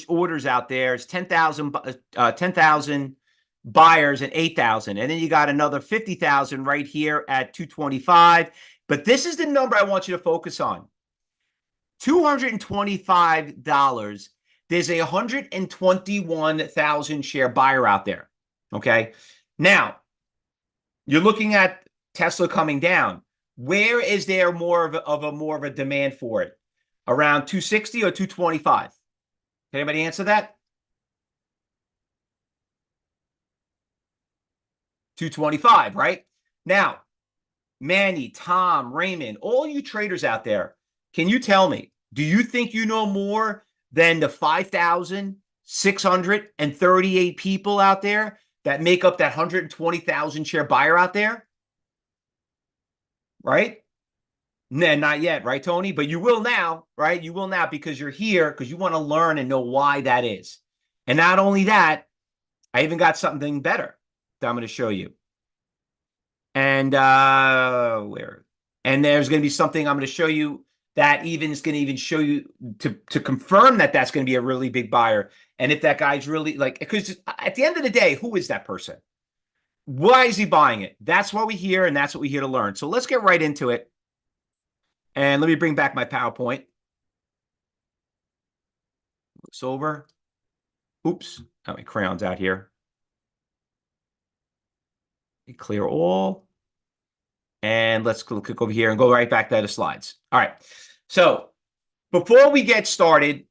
orders out there. It's 10,000 buyers and 8,000. And then you got another 50,000 right here at 225. But this is the number I want you to focus on. $225. There's a 121,000 share buyer out there. Okay. Now, you're looking at Tesla coming down. Where is there more of a demand for it? Around 260 or 225? Can anybody answer that? 225, right? Now, Manny, Tom, Raymond, all you traders out there, can you tell me, do you think you know more than the 5,638 people out there that make up that 120,000 share buyer out there? Right? Nah, not yet, right, Tony? But you will now, right? You will now because you're here because you want to learn and know why that is. And not only that, I even got something better that I'm going to show you. And and there's going to be something I'm going to show you that is going to show you to confirm that that's going to be a really big buyer. And if that guy's really like, because at the end of the day, who is that person? Why is he buying it? That's what we're here, and that's what we're here to learn. So let's get right into it. And let me bring back my PowerPoint. Looks over. Oops, got my crayons out here. Clear all. And let's click over here and go right back to the slides. All right. So before we get started,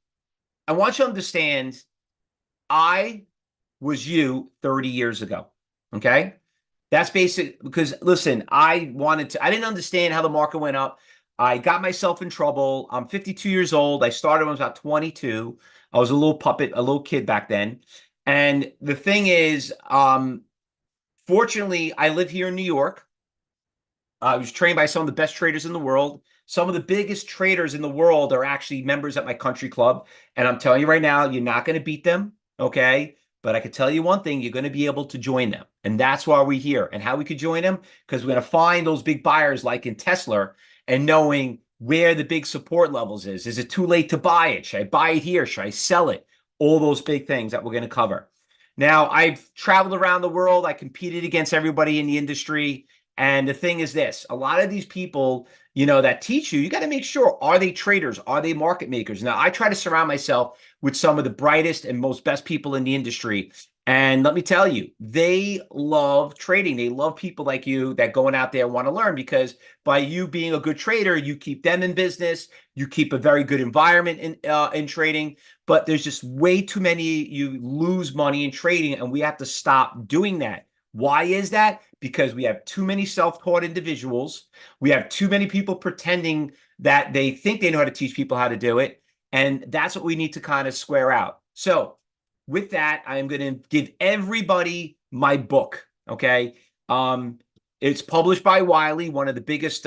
I want you to understand I was you 30 years ago. Okay. That's basic because listen, I didn't understand how the market went up. I got myself in trouble. I'm 52 years old. I started when I was about 22. I was a little puppet, a little kid back then. And the thing is, fortunately, I live here in New York. I was trained by some of the best traders in the world. Some of the biggest traders in the world are actually members at my country club. And I'm telling you right now, you're not going to beat them. Okay. But I can tell you one thing, you're going to be able to join them. And that's why we're here. And how we could join them? Because we're going to find those big buyers like in Tesla and knowing where the big support levels is. Is it too late to buy it? Should I buy it here? Should I sell it? All those big things that we're going to cover. Now, I've traveled around the world. I competed against everybody in the industry. And the thing is this, a lot of these people, that teach you, you got to make sure, are they traders? Are they market makers? Now, I try to surround myself with some of the brightest and most best people in the industry. And let me tell you, they love trading. They love people like you that going out there want to learn, because by you being a good trader, you keep them in business. You keep a very good environment in trading. But there's just way too many, you lose money in trading, and we have to stop doing that. Why is that? Because we have too many self-taught individuals. We have too many people pretending that they think they know how to teach people how to do it. And that's what we need to kind of square out. So with that, I'm going to give everybody my book. Okay. It's published by Wiley, one of the biggest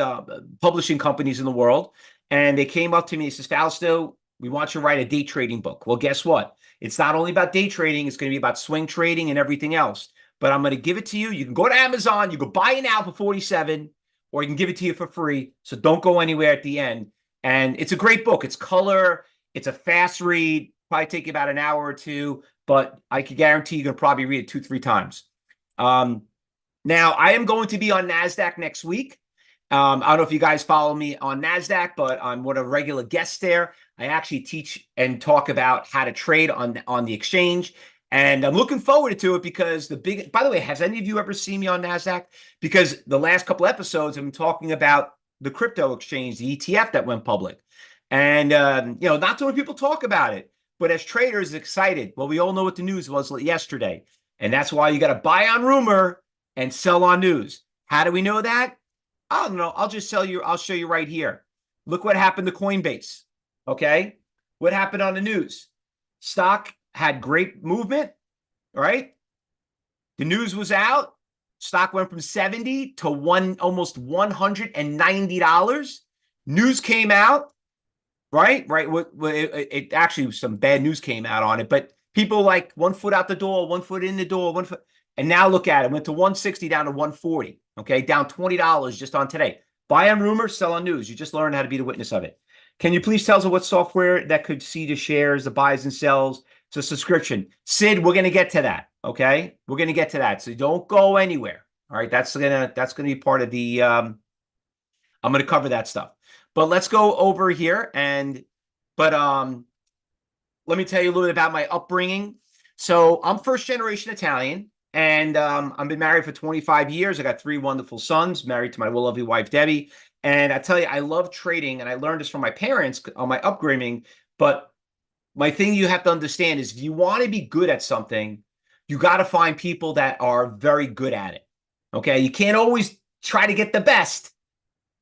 publishing companies in the world. And they came up to me and says, Fausto, we want you to write a day trading book. Well, guess what? It's not only about day trading. It's going to be about swing trading and everything else. But I'm going to give it to you. You can go to Amazon. You can buy it now for $47, or you can give it to you for free. So don't go anywhere at the end. And it's a great book. It's color. It's a fast read. Probably take you about an hour or two, but I can guarantee you're going to probably read it 2-3 times. Now, I am going to be on NASDAQ next week. I don't know if you guys follow me on NASDAQ, but I'm one of the regular guests there. I actually teach and talk about how to trade on the exchange. And I'm looking forward to it because by the way, has any of you ever seen me on NASDAQ? Because the last couple episodes, I've been talking about the crypto exchange, the ETF that went public. And, not too many people talk about it, but as traders, excited. Well, we all know what the news was yesterday. And that's why you got to buy on rumor and sell on news. How do we know that? I don't know. I'll show you right here. Look what happened to Coinbase. Okay. What happened on the news? Stock had great movement, right? The news was out. Stock went from 70 to almost $190. News came out, right? Right. It actually some bad news came out on it, but people like 1 foot out the door, 1 foot in the door, 1 foot. And now look at it. Went to 160 down to 140. Okay. Down $20 just on today. Buy on rumor, sell on news. You just learned how to be the witness of it. Can you please tell us what software that could see the shares, the buys and sells? It's a subscription. Sid, we're going to get to that. Okay. We're going to get to that. So don't go anywhere. All right. That's going to be part of the, I'm going to cover that stuff, but let's go over here let me tell you a little bit about my upbringing. So I'm first generation Italian, and I've been married for 25 years. I got 3 wonderful sons, married to my lovely wife, Debbie. And I tell you, I love trading, and I learned this from my parents on my upbringing. But my thing you have to understand is if you want to be good at something, you got to find people that are very good at it. Okay. You can't always try to get the best.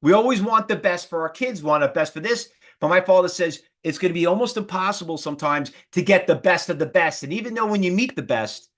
We always want the best for our kids, want the best for this. But my father says it's going to be almost impossible sometimes to get the best of the best. And even though when you meet the best,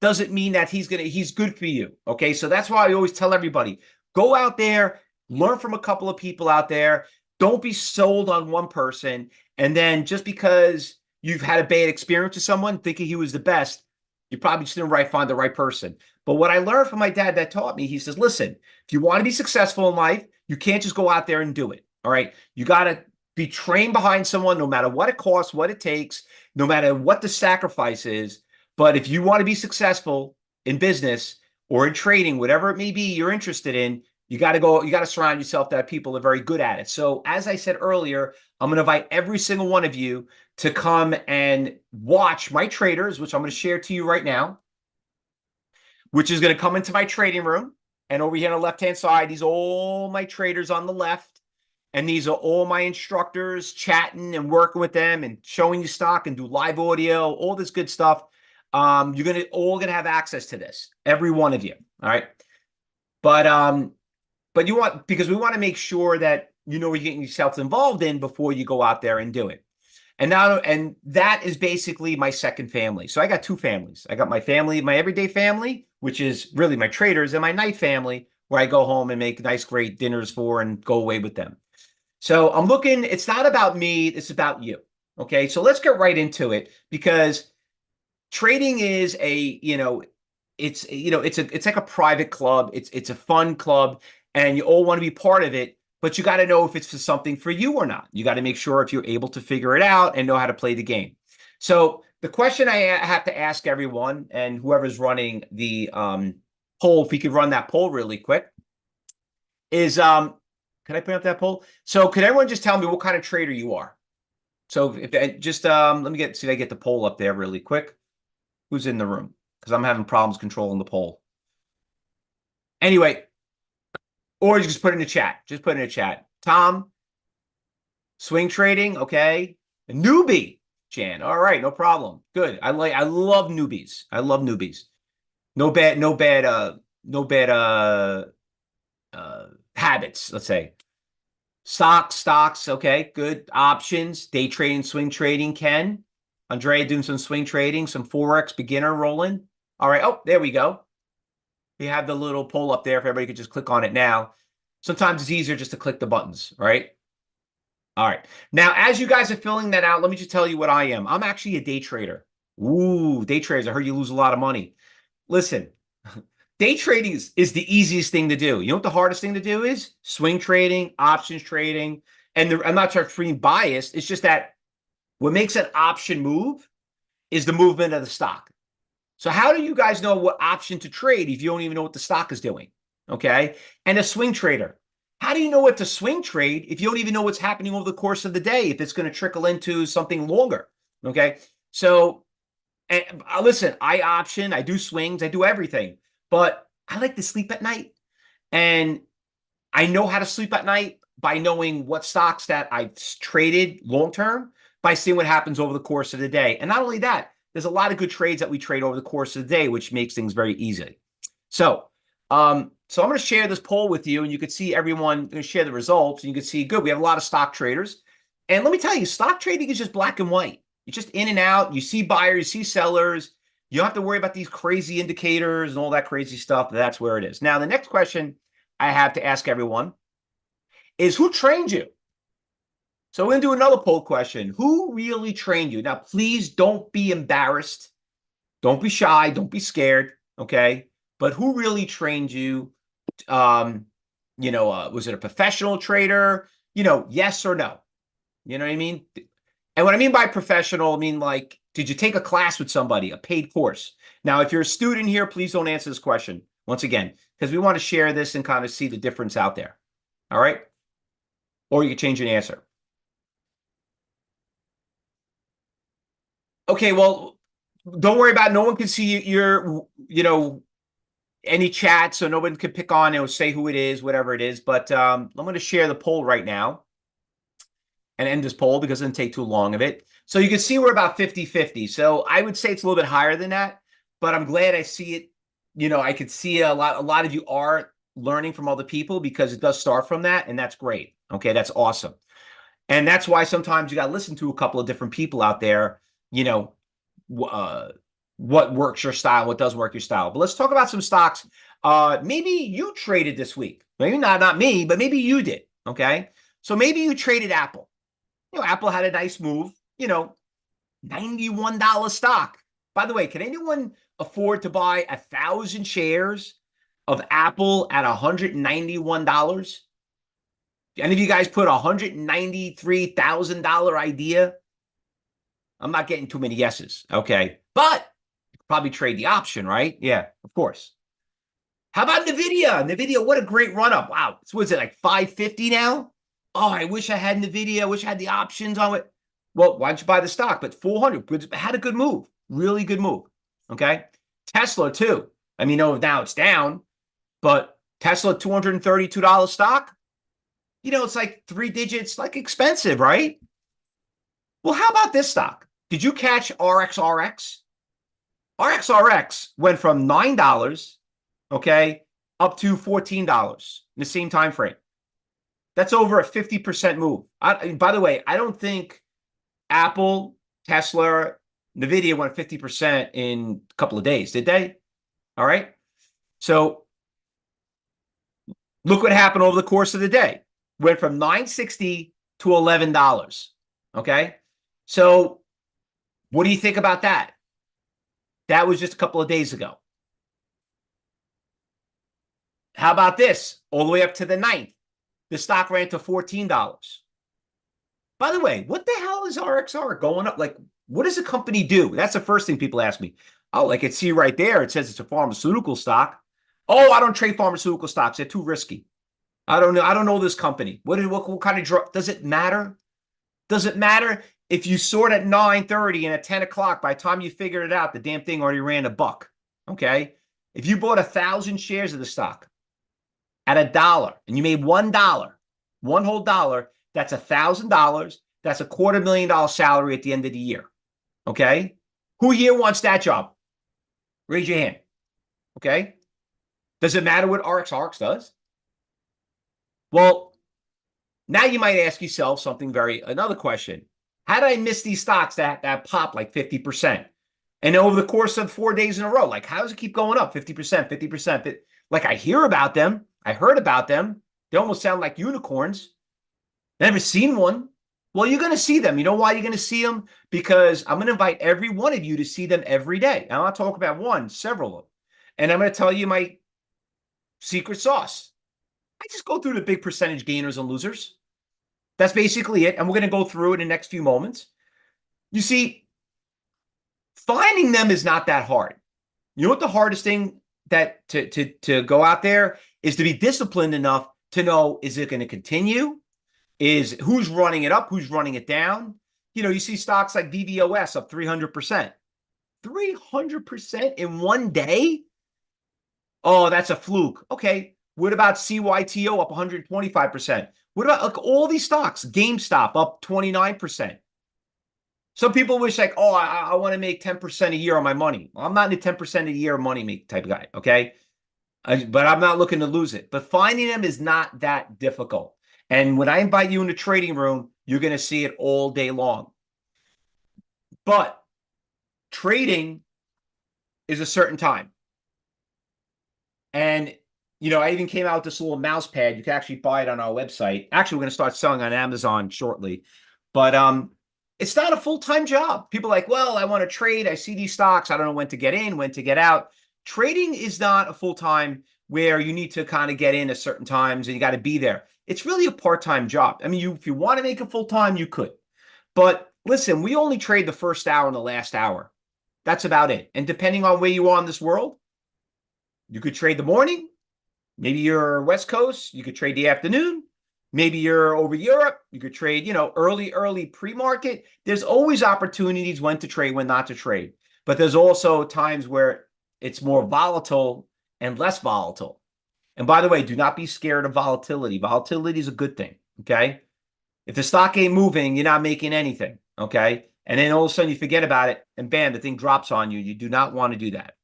doesn't mean that he's good for you. Okay. So that's why I always tell everybody, go out there, learn from a couple of people out there. Don't be sold on one person. And then just because you've had a bad experience with someone thinking he was the best, you probably just didn't find the right person. But what I learned from my dad that taught me, he says, listen, if you want to be successful in life, you can't just go out there and do it. All right. You got to be trained behind someone, no matter what it costs, what it takes, no matter what the sacrifice is. But if you want to be successful in business or in trading, whatever it may be you're interested in, you got to surround yourself that people are very good at it. So as I said earlier, I'm going to invite every single one of you to come and watch my traders, which I'm going to share to you right now, which is going to come into my trading room. And over here on the left-hand side, these are all my traders on the left. And these are all my instructors chatting and working with them and showing you stock and do live audio, all this good stuff. You're all gonna have access to this, every one of you. All right. But because we want to make sure that you know what you're getting yourself involved in before you go out there and do it. And that is basically my second family. So I got 2 families. I got my family, my everyday family, which is really my traders, and my night family, where I go home and make nice, great dinners for and go away with them. So it's not about me, it's about you. Okay. So let's get right into it, because trading is it's like a private club. It's a fun club, and you all want to be part of it. But you got to know if it's something for you or not. You got to make sure if you're able to figure it out and know how to play the game. So the question I have to ask everyone, and whoever's running the poll, if we could run that poll really quick, is can I put up that poll? So could everyone just tell me what kind of trader you are? So if let me see if I get the poll up there really quick. Who's in the room? Because I'm having problems controlling the poll. Anyway. Or you just put it in the chat. Just put it in the chat. Tom, swing trading, okay. A newbie, Jan. All right, no problem. Good. I love newbies. I love newbies. No bad habits, let's say. Stocks, okay, good. Options, day trading, swing trading, Ken. Andrea doing some swing trading, some Forex beginner rolling. All right. Oh, there we go. We have the little poll up there if everybody could just click on it now. Sometimes it's easier just to click the buttons, right? All right. Now, as you guys are filling that out, let me just tell you what I am. I'm actually a day trader. Ooh, day traders. I heard you lose a lot of money. Listen, day trading is the easiest thing to do. You know what the hardest thing to do is? Swing trading, options trading. And I'm not being biased. It's just that what makes an option move is the movement of the stock. So how do you guys know what option to trade if you don't even know what the stock is doing? Okay. And a swing trader, how do you know what to swing trade if you don't even know what's happening over the course of the day, if it's going to trickle into something longer? Okay. So listen, I option, I do swings, I do everything, but I like to sleep at night. And I know how to sleep at night by knowing what stocks that I've traded long-term, by seeing what happens over the course of the day. And not only that, there's a lot of good trades that we trade over the course of the day, which makes things very easy. So, I'm going to share this poll with you, and you can see everyone going to share the results. And you can see, good, we have a lot of stock traders. And let me tell you, stock trading is just black and white. You're just in and out. You see buyers, you see sellers. You don't have to worry about these crazy indicators and all that crazy stuff. That's where it is. Now, the next question I have to ask everyone is, who trained you? So we're going to do another poll question. Who really trained you? Now, please don't be embarrassed. Don't be shy. Don't be scared. Okay. But who really trained you? Was it a professional trader? Yes or no? You know what I mean? And what I mean by professional, I mean, like, did you take a class with somebody, a paid course? Now, if you're a student here, please don't answer this question once again, because we want to share this and kind of see the difference out there. All right. Or you can change your answer. Okay, well, don't worry about it. No one can see your, any chat, so no one can pick on it or say who it is, whatever it is. But I'm going to share the poll right now and end this poll because it doesn't take too long of it. So you can see we're about 50-50. So I would say it's a little bit higher than that, but I'm glad I see it. I could see a lot of you are learning from other people because it does start from that, and that's great. Okay, that's awesome. And that's why sometimes you got to listen to a couple of different people out there, what works your style, what doesn't work your style. But let's talk about some stocks. Maybe you traded this week. Maybe not me, but maybe you did. Okay. So maybe you traded Apple. Apple had a nice move, $91 stock. By the way, can anyone afford to buy 1,000 shares of Apple at $191? Any of you guys put $193,000 idea? I'm not getting too many yeses. Okay. But you could probably trade the option, right? Yeah, of course. How about NVIDIA? NVIDIA, what a great run up. Wow. So was it like 550 now? Oh, I wish I had NVIDIA. I wish I had the options on it. Well, why don't you buy the stock? But 400 had a good move. Really good move. Okay. Tesla too. I mean, now it's down, but Tesla, $232 stock. It's like 3 digits, like expensive, right? Well, how about this stock? Did you catch RXRX? RXRX went from $9, okay, up to $14 in the same time frame. That's over a 50% move. By the way, I don't think Apple, Tesla, NVIDIA went 50% in a couple of days, did they? All right. So look what happened over the course of the day. Went from $9.60 to $11. Okay. So what do you think about that? That was just a couple of days ago. How about this? All the way up to the 9th, the stock ran to $14. By the way, what the hell is RXR going up? Like, what does a company do? That's the first thing people ask me. Oh, I can see right there. It says it's a pharmaceutical stock. Oh, I don't trade pharmaceutical stocks. They're too risky. I don't know. I don't know this company. What kind of drug? Does it matter? Does it matter if you sort at 9:30 and at 10 o'clock, by the time you figured it out, the damn thing already ran $1? Okay. If you bought 1,000 shares of the stock at $1 and you made $1, one whole dollar, that's $1,000. That's $250,000 salary at the end of the year. Okay. Who here wants that job? Raise your hand. Okay. Does it matter what RXRX does? Well, now you might ask yourself another question. How did I miss these stocks that pop like 50%? And over the course of 4 days in a row, like, how does it keep going up 50%, 50%? Like, I hear about them. I heard about them. They almost sound like unicorns. Never seen one. Well, you're going to see them. You know why you're going to see them? Because I'm going to invite every one of you to see them every day. I'm not talking about one, several of them. And I'm going to tell you my secret sauce. I just go through the big percentage gainers and losers. That's basically it. And we're going to go through it in the next few moments. You see, finding them is not that hard. You know what the hardest thing that to go out there is to be disciplined enough to know, is it going to continue? Is who's running it up? Who's running it down? You see stocks like VVOS up 300%. 300% in one day? Oh, that's a fluke. Okay. What about CYTO up 125%? What about all these stocks? GameStop up 29%. Some people wish like, oh, I want to make 10% a year on my money. Well, I'm not in the 10% a year money make type of guy, okay? But I'm not looking to lose it. But finding them is not that difficult. And when I invite you in the trading room, you're going to see it all day long. But trading is a certain time. And, I even came out with this little mouse pad. You can actually buy it on our website. Actually, we're going to start selling on Amazon shortly. But it's not a full-time job. People are like, well, I want to trade. I see these stocks. I don't know when to get in, when to get out. Trading is not a full-time where you need to kind of get in at certain times and you got to be there. It's really a part-time job. I mean, if you want to make it full-time, you could. But listen, we only trade the first hour and the last hour. That's about it. And depending on where you are in this world, you could trade the morning. Maybe you're West Coast. You could trade the afternoon. Maybe you're over Europe. You could trade, early pre-market. There's always opportunities when to trade, when not to trade. But there's also times where it's more volatile and less volatile. And by the way, do not be scared of volatility. Volatility is a good thing, okay? If the stock ain't moving, you're not making anything, okay? And then all of a sudden you forget about it and bam, the thing drops on you. You do not want to do that.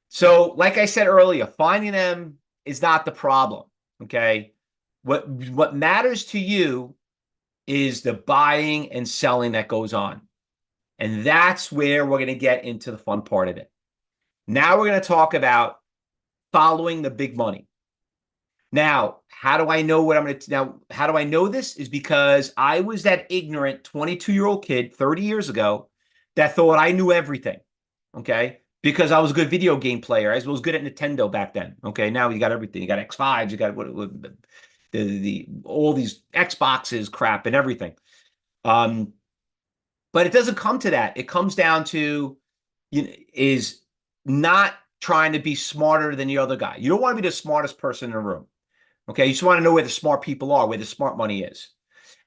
So like I said earlier, finding them is not the problem, okay? What matters to you is the buying and selling that goes on. And that's where we're going to get into the fun part of it. Now we're going to talk about following the big money. Now, how do I know what I'm going to, now, how do I know this? Is because I was that ignorant 22-year-old kid 30 years ago that thought I knew everything, okay? Because I was a good video game player. I was good at Nintendo back then, okay? Now you got everything. You got X5s, you got all these Xboxes crap and everything. But it doesn't come to that. It comes down to is not trying to be smarter than the other guy. You don't want to be the smartest person in the room. Okay, you just want to know where the smart people are, where the smart money is.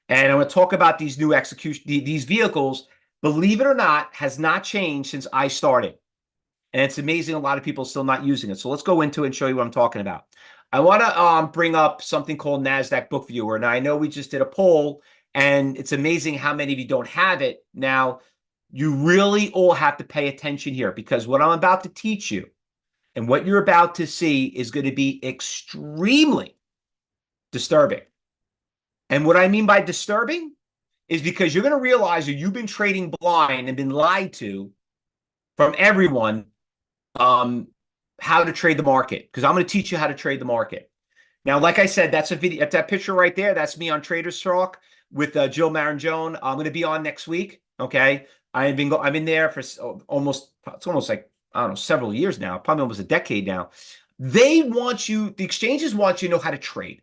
And I'm going to talk about these new execution, these vehicles, believe it or not, has not changed since I started. And it's amazing a lot of people are still not using it. So let's go into it and show you what I'm talking about. I want to bring up something called NASDAQ Bookviewer. Now, I know we just did a poll, and it's amazing how many of you don't have it. Now, you really all have to pay attention here because what I'm about to teach you and what you're about to see is going to be extremely disturbing. And what I mean by disturbing is because you're going to realize that you've been trading blind and been lied to from everyone how to trade the market, because I'm going to teach you how to trade the market. Now, like I said, that's a video, that picture right there. That's me on Traders Talk with Jill Maranjone. I'm going to be on next week. Okay. I've been there for it's almost like, I don't know, several years now, probably almost a decade now. They want you, the exchanges want you to know how to trade.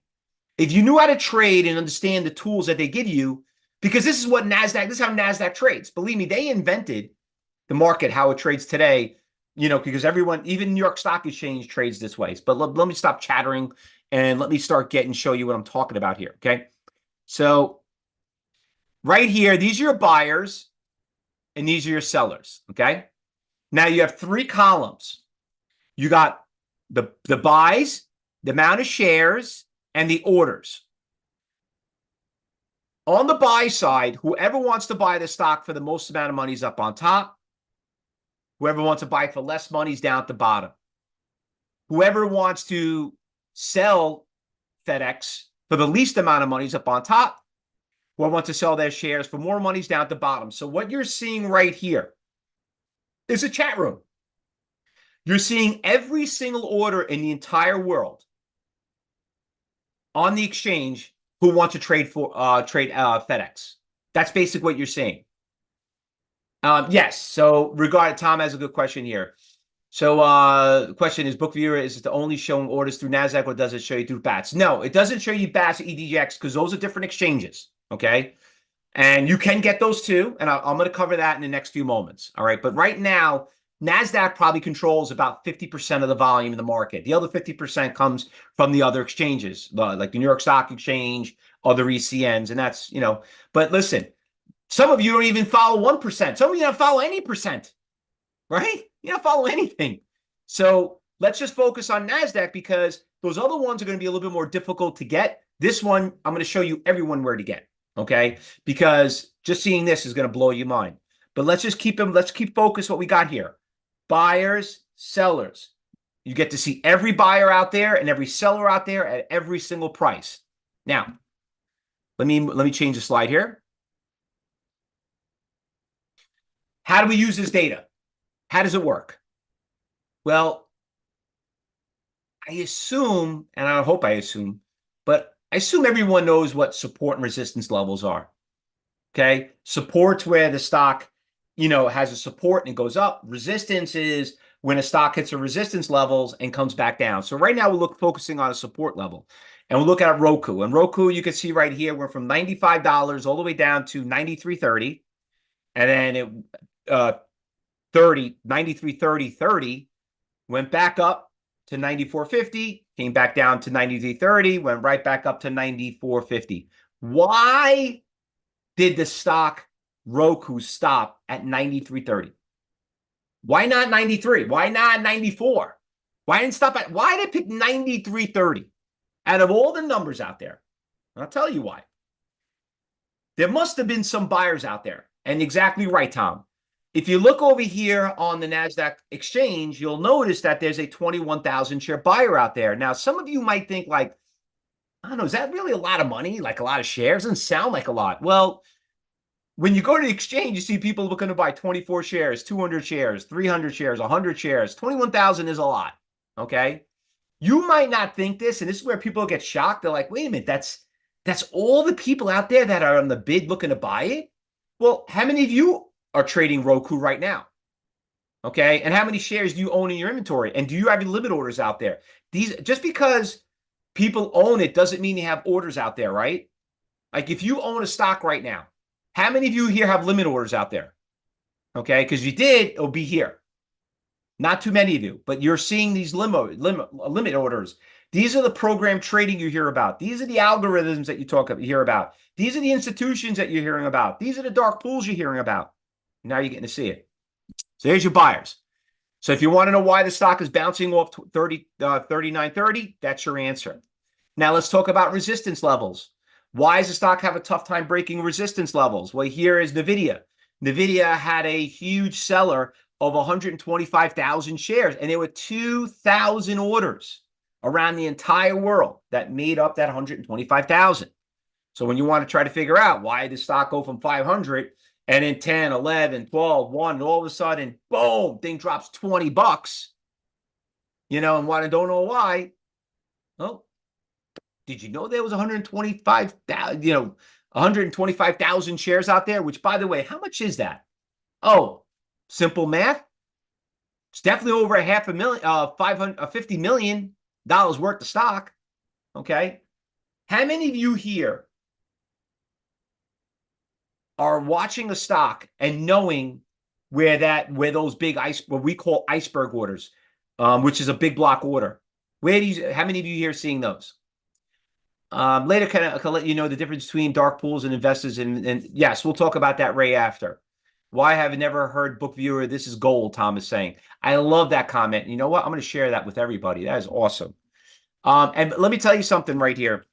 If you knew how to trade and understand the tools that they give you, because this is what NASDAQ, this is how NASDAQ trades. Believe me, they invented the market, how it trades today, because everyone, even New York Stock Exchange trades this way. But let me stop chattering and let me start show you what I'm talking about here, okay? So right here, these are your buyers and these are your sellers, okay? Now you have three columns. You got the buys, the amount of shares, and the orders. On the buy side, whoever wants to buy the stock for the most amount of money is up on top. Whoever wants to buy for less money is down at the bottom. Whoever wants to sell FedEx for the least amount of money is up on top. Whoever wants to sell their shares for more money is down at the bottom. So what you're seeing right here is a chat room. You're seeing every single order in the entire world on the exchange who want to trade for FedEx. That's basically what you're seeing. Yes. So Tom has a good question here. So the question is, Bookviewer, is it the only showing orders through NASDAQ or does it show you through BATS? No, it doesn't show you BATS or EDGX because those are different exchanges. Okay. And you can get those too. And I'm going to cover that in the next few moments. All right. But right now, NASDAQ probably controls about 50% of the volume in the market. The other 50% comes from the other exchanges, like the New York Stock Exchange, other ECNs. And that's, but listen, some of you don't even follow 1%. Some of you don't follow any percent, right? You don't follow anything. So let's just focus on NASDAQ because those other ones are going to be a little bit more difficult to get. This one, I'm going to show you everyone where to get, okay? Because just seeing this is going to blow your mind. But let's keep focused what we got here. Buyers, sellers. You get to see every buyer out there and every seller out there at every single price. Now, let me change the slide here. How do we use this data? How does it work? Well, I assume, and I hope I assume, but I assume everyone knows what support and resistance levels are. Okay. Support's where the stock, has a support and it goes up. Resistance is when a stock hits a resistance levels and comes back down. So right now we're focusing on a support level. And we'll look at Roku. And Roku, you can see right here, we're from $95 all the way down to $93.30. And then it 93.30 went back up to 94.50, came back down to 93.30, went right back up to 94.50. Why did the stock Roku stop at 93.30? Why not 93? Why not 94? Why didn't it pick 93.30 out of all the numbers out there? I'll tell you why. There must have been some buyers out there. And exactly right, Tom. If you look over here on the NASDAQ exchange, you'll notice that there's a 21,000 share buyer out there. Now, some of you might think like, I don't know, is that really a lot of money? Like a lot of shares? Doesn't sound like a lot. Well, when you go to the exchange, you see people looking to buy 24 shares, 200 shares, 300 shares, 100 shares. 21,000 is a lot, okay? You might not think this, and this is where people get shocked. They're like, wait a minute, that's all the people out there that are on the bid looking to buy it? Well, how many of you are trading Roku right now? Okay, and how many shares do you own in your inventory? And do you have limit orders out there? Just because people own it doesn't mean you have orders out there, right? Like if you own a stock right now, how many of you here have limit orders out there? Okay, because you did, it'll be here. Not too many of you, but you're seeing these limit orders. These are the program trading you hear about. These are the algorithms that you hear about. These are the institutions that you're hearing about. These are the dark pools you're hearing about. Now you're getting to see it. So here's your buyers. So if you want to know why the stock is bouncing off 39.30, that's your answer. Now let's talk about resistance levels. Why does the stock have a tough time breaking resistance levels? Well, here is NVIDIA. NVIDIA had a huge seller of 125,000 shares, and there were 2,000 orders around the entire world that made up that 125,000. So when you want to try to figure out why did the stock go from 500 and in 10, 11, 12, 1, and all of a sudden, boom, thing drops $20, and don't know why. Well, did you know there was 125,000 shares out there? Which, by the way, how much is that? Oh, simple math. It's definitely over $50 million worth of stock. Okay. How many of you here are watching a stock and knowing where those big what we call iceberg orders, which is a big block order? How many of you here seeing those? Later, can let you know the difference between dark pools and investors. And yes, we'll talk about that right after. Why have I never heard Bookviewer? This is gold, Tom is saying. I love that comment. And you know what? I'm going to share that with everybody. That is awesome. And let me tell you something right here,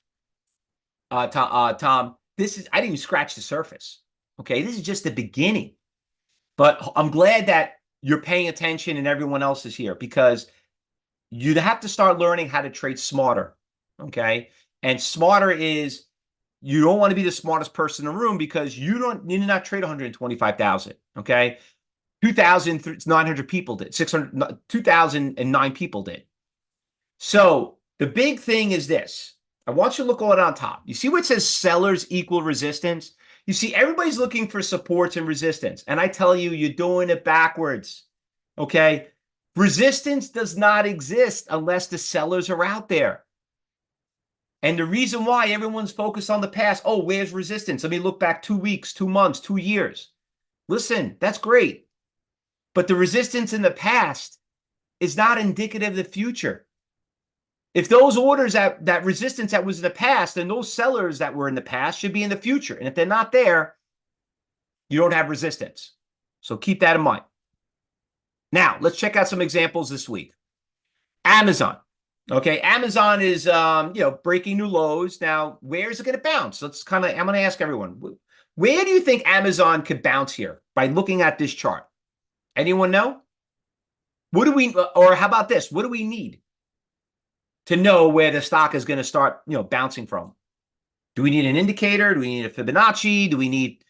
Tom. I didn't even scratch the surface. Okay, this is just the beginning. But I'm glad that you're paying attention and everyone else is here, because you have to start learning how to trade smarter. Okay, and smarter is, you don't want to be the smartest person in the room, because you did not trade 125,000. Okay, 2,900 people did. 2,009 people did. So the big thing is this. I want you to look all on top. You see what it says sellers equal resistance? You see, everybody's looking for supports and resistance. And I tell you, you're doing it backwards. Okay? Resistance does not exist unless the sellers are out there. And the reason why everyone's focused on the past, oh, where's resistance? Let me look back 2 weeks, 2 months, 2 years. Listen, that's great. But the resistance in the past is not indicative of the future. If those orders, that resistance that was in the past, then those sellers that were in the past should be in the future. And if they're not there, you don't have resistance. So keep that in mind. Now, let's check out some examples this week. Amazon. Okay, Amazon is breaking new lows. Now, where is it going to bounce? I'm going to ask everyone, where do you think Amazon could bounce here by looking at this chart? Anyone know? Or how about this? What do we need to know where the stock is going to start, bouncing from? Do we need an indicator? Do we need a Fibonacci? Do we need,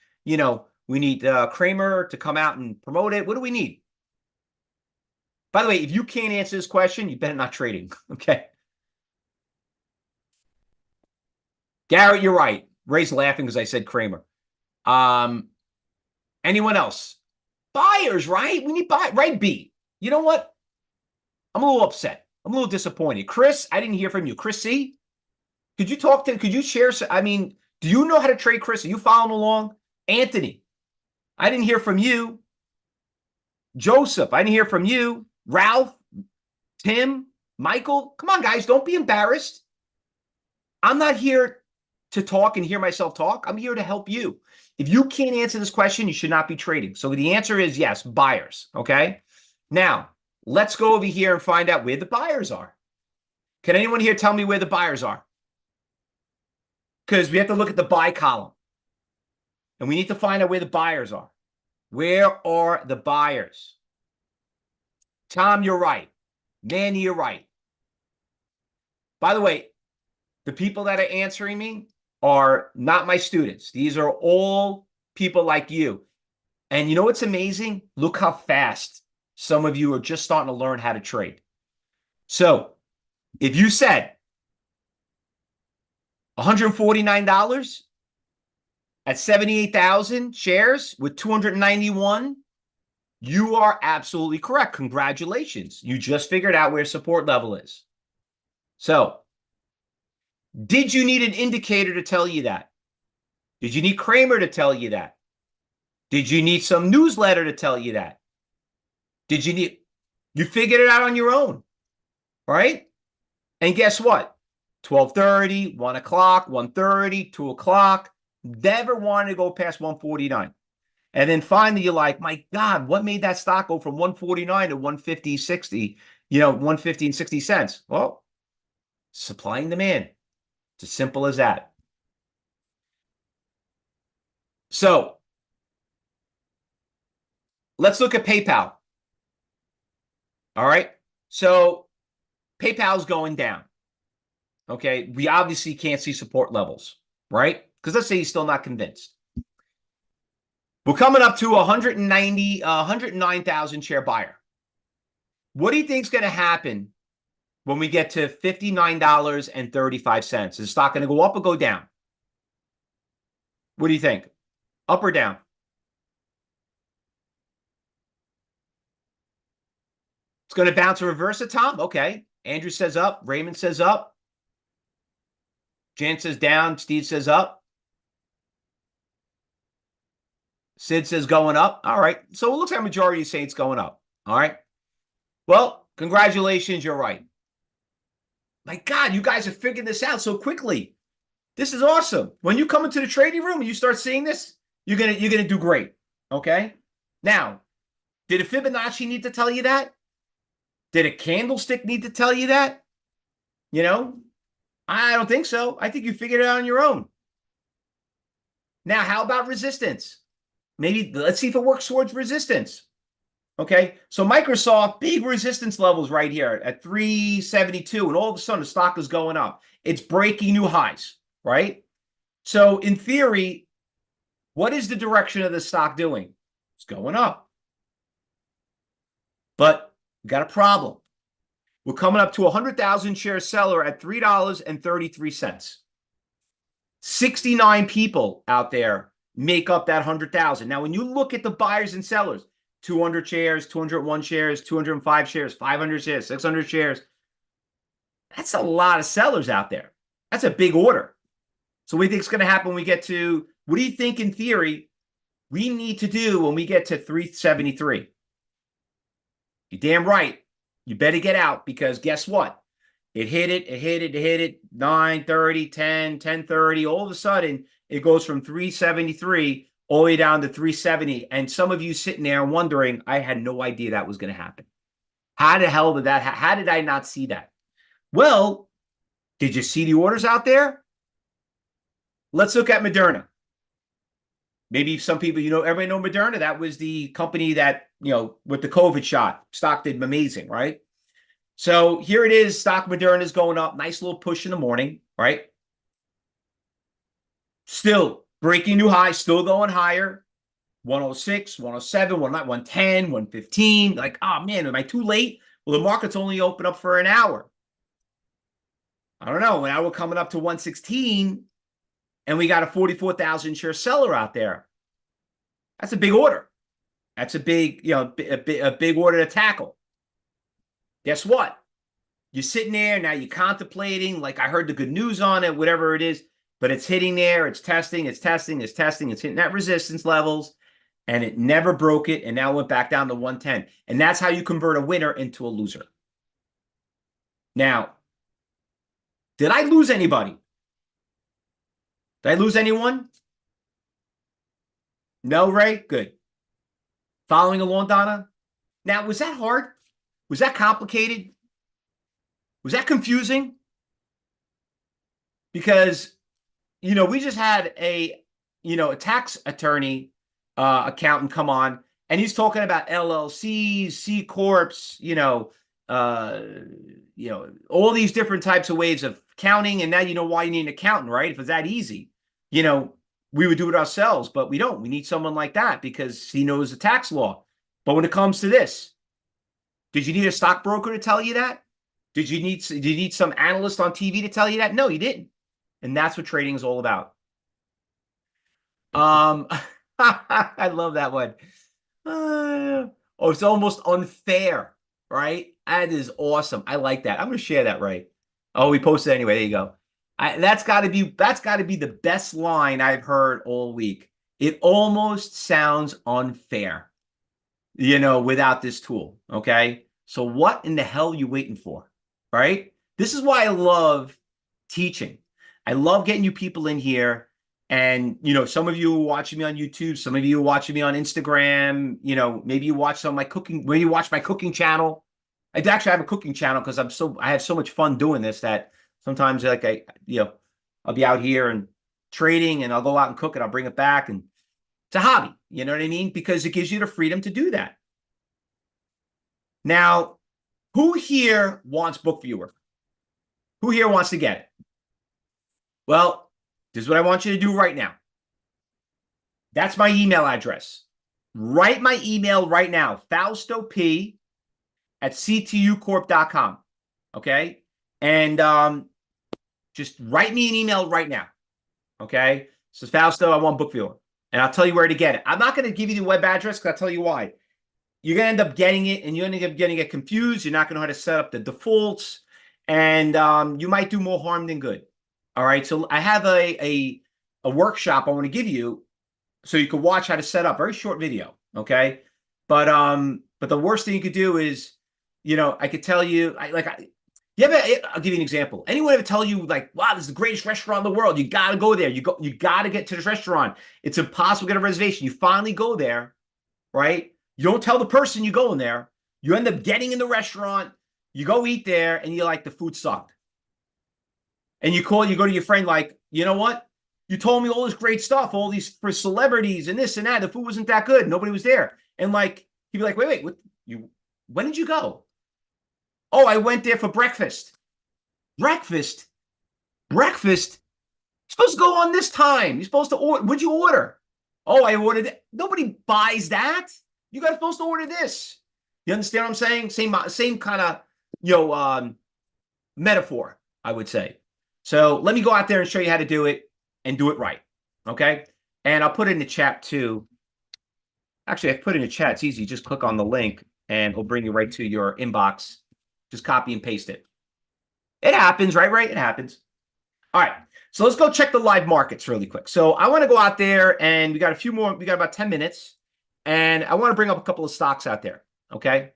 We need Kramer to come out and promote it. What do we need? By the way, if you can't answer this question, you better not trading. Okay. Garrett, you're right. Ray's laughing because I said Kramer. Anyone else? Buyers, right? We need buy, right? B. You know what? I'm a little upset. I'm a little disappointed. Chris, I didn't hear from you. Chris C, could you share? I mean, do you know how to trade, Chris? Are you following along? Anthony, I didn't hear from you. Joseph, I didn't hear from you. Ralph, Tim, Michael, come on, guys, don't be embarrassed. I'm not here to talk and hear myself talk. I'm here to help you. If you can't answer this question, you should not be trading. So the answer is yes, buyers, okay? Now, let's go over here and find out where the buyers are. Can anyone here tell me where the buyers are? Because we have to look at the buy column. And we need to find out where the buyers are. Where are the buyers? Tom, you're right. Manny, you're right. By the way, the people that are answering me are not my students. These are all people like you. And you know what's amazing? Look how fast some of you are just starting to learn how to trade. So if you said $149 at 78,000 shares with 291, you are absolutely correct. Congratulations. You just figured out where support level is. So, did you need an indicator to tell you that? Did you need Kramer to tell you that? Did you need some newsletter to tell you that? You figured it out on your own, right? And guess what? 12:30, 1 o'clock, 1:30, 2 o'clock, never wanted to go past 149. And then finally, you're like, my God, what made that stock go from 149 to 150, 60, 150 and 60 cents? Well, supply and demand. It's as simple as that. So let's look at PayPal. All right. So PayPal's going down. Okay. We obviously can't see support levels, right? Because let's say he's still not convinced. We're coming up to 109,000 share buyer. What do you think is going to happen when we get to $59.35? Is the stock going to go up or go down? What do you think? Up or down? It's going to bounce and reverse it, Tom? Okay. Andrew says up. Raymond says up. Jan says down. Steve says up. Sid says going up. All right. So it looks like a majority say it's going up. All right. Well, congratulations. You're right. My God, you guys have figured this out so quickly. This is awesome. When you come into the trading room and you start seeing this, you're gonna do great. Okay. Now, did a Fibonacci need to tell you that? Did a candlestick need to tell you that? I don't think so. I think you figured it out on your own. Now, how about resistance? Maybe let's see if it works towards resistance. Okay, so Microsoft, big resistance levels right here at 372, and all of a sudden the stock is going up. It's breaking new highs, right? So in theory, what is the direction of the stock doing? It's going up. But we got a problem. We're coming up to 100,000 share seller at $3.33. 69 people out there make up that 100,000. Now, when you look at the buyers and sellers, 200 shares, 201 shares, 205 shares, 500 shares, 600 shares, that's a lot of sellers out there. That's a big order. So what do you think is going to happen when we get to, what do you think in theory we need to do when we get to 373? You're damn right. You better get out, because guess what? It hit it, 9:30, 10, 10:30. All of a sudden, it goes from 373 all the way down to 370. And some of you sitting there wondering, I had no idea that was going to happen. How the hell did that how did I not see that? Well, did you see the orders out there? Let's look at Moderna. Maybe some people, everybody know Moderna. That was the company that, with the COVID shot, stock did amazing, right? So here it is. Stock Moderna is going up. Nice little push in the morning, right? Still breaking new highs, still going higher. 106, 107, 110, 115. Like, oh man, am I too late? Well, the market's only open up for an hour. I don't know. Now we're coming up to 116 and we got a 44,000 share seller out there. That's a big order. That's a big, a big order to tackle. Guess what? You're sitting there, now you're contemplating, like I heard the good news on it, whatever it is, but it's hitting there, it's testing, it's hitting that resistance levels, and it never broke it, and now went back down to 110. And that's how you convert a winner into a loser. Now, did I lose anybody? Did I lose anyone? No, Ray? Good. Following along, Donna? Now, was that hard? Was that complicated? Was that confusing? Because, we just had a tax attorney, accountant come on, and he's talking about LLCs, C corps, all these different types of ways of counting. And now you know why you need an accountant, right? If it's that easy, we would do it ourselves, but we don't. We need someone like that because he knows the tax law. But when it comes to this, did you need a stockbroker to tell you that? Did you need some analyst on TV to tell you that? No, you didn't. And that's what trading is all about. I love that one. It's almost unfair, right? That is awesome. I like that. I'm going to share that, right? Oh, we posted it anyway. There you go. That's got to be the best line I've heard all week. It almost sounds unfair, without this tool. Okay. So what in the hell are you waiting for? Right? This is why I love teaching. I love getting you people in here. And, some of you are watching me on YouTube. Some of you are watching me on Instagram. Maybe you watch some of my cooking, maybe you watch my cooking channel. I actually have a cooking channel because I have so much fun doing this that sometimes like I'll be out here and trading and I'll go out and cook and I'll bring it back. And it's a hobby. You know what I mean? Because it gives you the freedom to do that. Now, who here wants Bookviewer? Who here wants to get it? Well, this is what I want you to do right now. That's my email address. Write my email right now, faustop@ctucorp.com. Okay? And just write me an email right now. Okay? So Fausto, I want Bookviewer. And I'll tell you where to get it. I'm not going to give you the web address because I'll tell you why. You're going to end up getting it and you're going to end up getting it confused. You're not going to know how to set up the defaults. And you might do more harm than good. All right. So I have a workshop I want to give you so you can watch how to set up. Very short video. Okay. But the worst thing you could do is, I could tell you, I'll give you an example. Anyone ever tell you like, wow, this is the greatest restaurant in the world. You got to go there. You got to get to this restaurant. It's impossible to get a reservation. You finally go there, right? You don't tell the person you're going there. You end up getting in the restaurant. You go eat there and you're like, the food sucked. And you go to your friend like, you know what? You told me all this great stuff, all these for celebrities and this and that. The food wasn't that good. Nobody was there. And like, he'd be like, wait, when did you go? Oh, I went there for breakfast. Breakfast? You're supposed to go on this time. You're supposed to order. What'd you order? Oh, I ordered it. Nobody buys that. You guys supposed to order this. You understand what I'm saying? Same kind of, metaphor, I would say. So let me go out there and show you how to do it and do it right. Okay. And I'll put it in the chat too. Actually, I put it in the chat. It's easy. Just click on the link and it'll bring you right to your inbox. Just copy and paste it. It happens, right? It happens. All right. So let's go check the live markets really quick. So I want to go out there and we got a few more. We got about 10 minutes and I want to bring up a couple of stocks out there. Okay.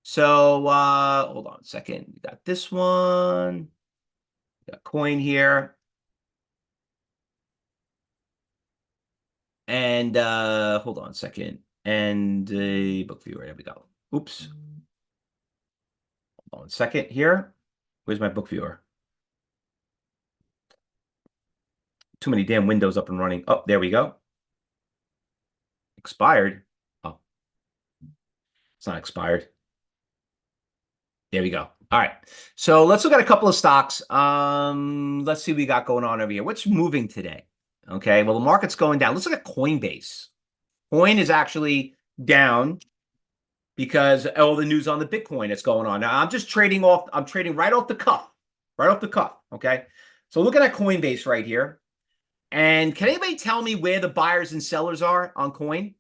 So hold on a second. We got this one. We got coin here. And hold on a second. And Bookviewer. There we go. Oops. Hold on a second here. Where's my Bookviewer? Too many damn windows up and running. Oh, there we go. Expired. Oh, it's not expired. There we go. All right. So let's look at a couple of stocks. Let's see what we got going on over here. What's moving today? Okay. Well, the market's going down. Let's look at Coinbase. Coin is actually down because all the news on the Bitcoin that's going on. Now I'm just trading off, I'm trading right off the cuff, okay? So looking at Coinbase right here. And can anybody tell me where the buyers and sellers are on Coin?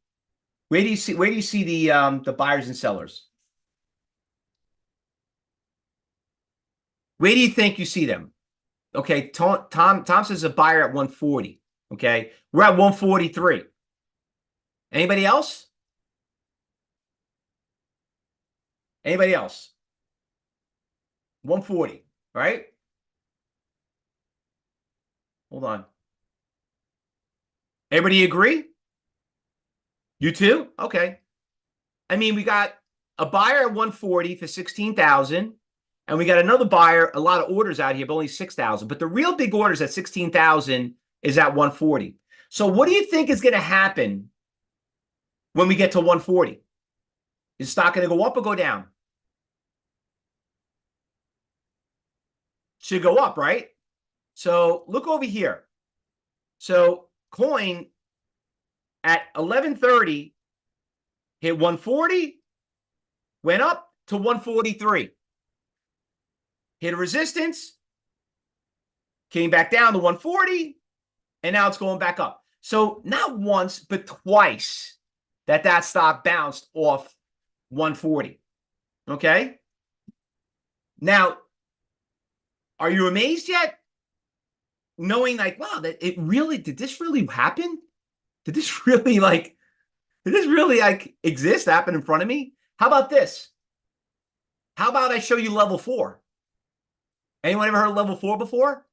Where do you see the buyers and sellers? Where do you think you see them? Okay, Tom says a buyer at 140. Okay, we're at 143. Anybody else? Anybody else? 140, right? Hold on. Everybody agree? You too? Okay. I mean, we got a buyer at 140 for 16,000, and we got another buyer, a lot of orders out here, but only 6,000. But the real big orders at 16,000 is at 140. So what do you think is going to happen when we get to 140? Is stock going to go up or go down? Should go up, right? So look over here. So coin at 11:30 hit 140, went up to 143. Hit a resistance, came back down to 140, and now it's going back up. So not once, but twice that stock bounced off 140. Okay? Now, are you amazed yet? Knowing like, wow, that it really, did this really happen? Did this really exist, happen in front of me? How about this? How about I show you level 4? Anyone ever heard of level 4 before?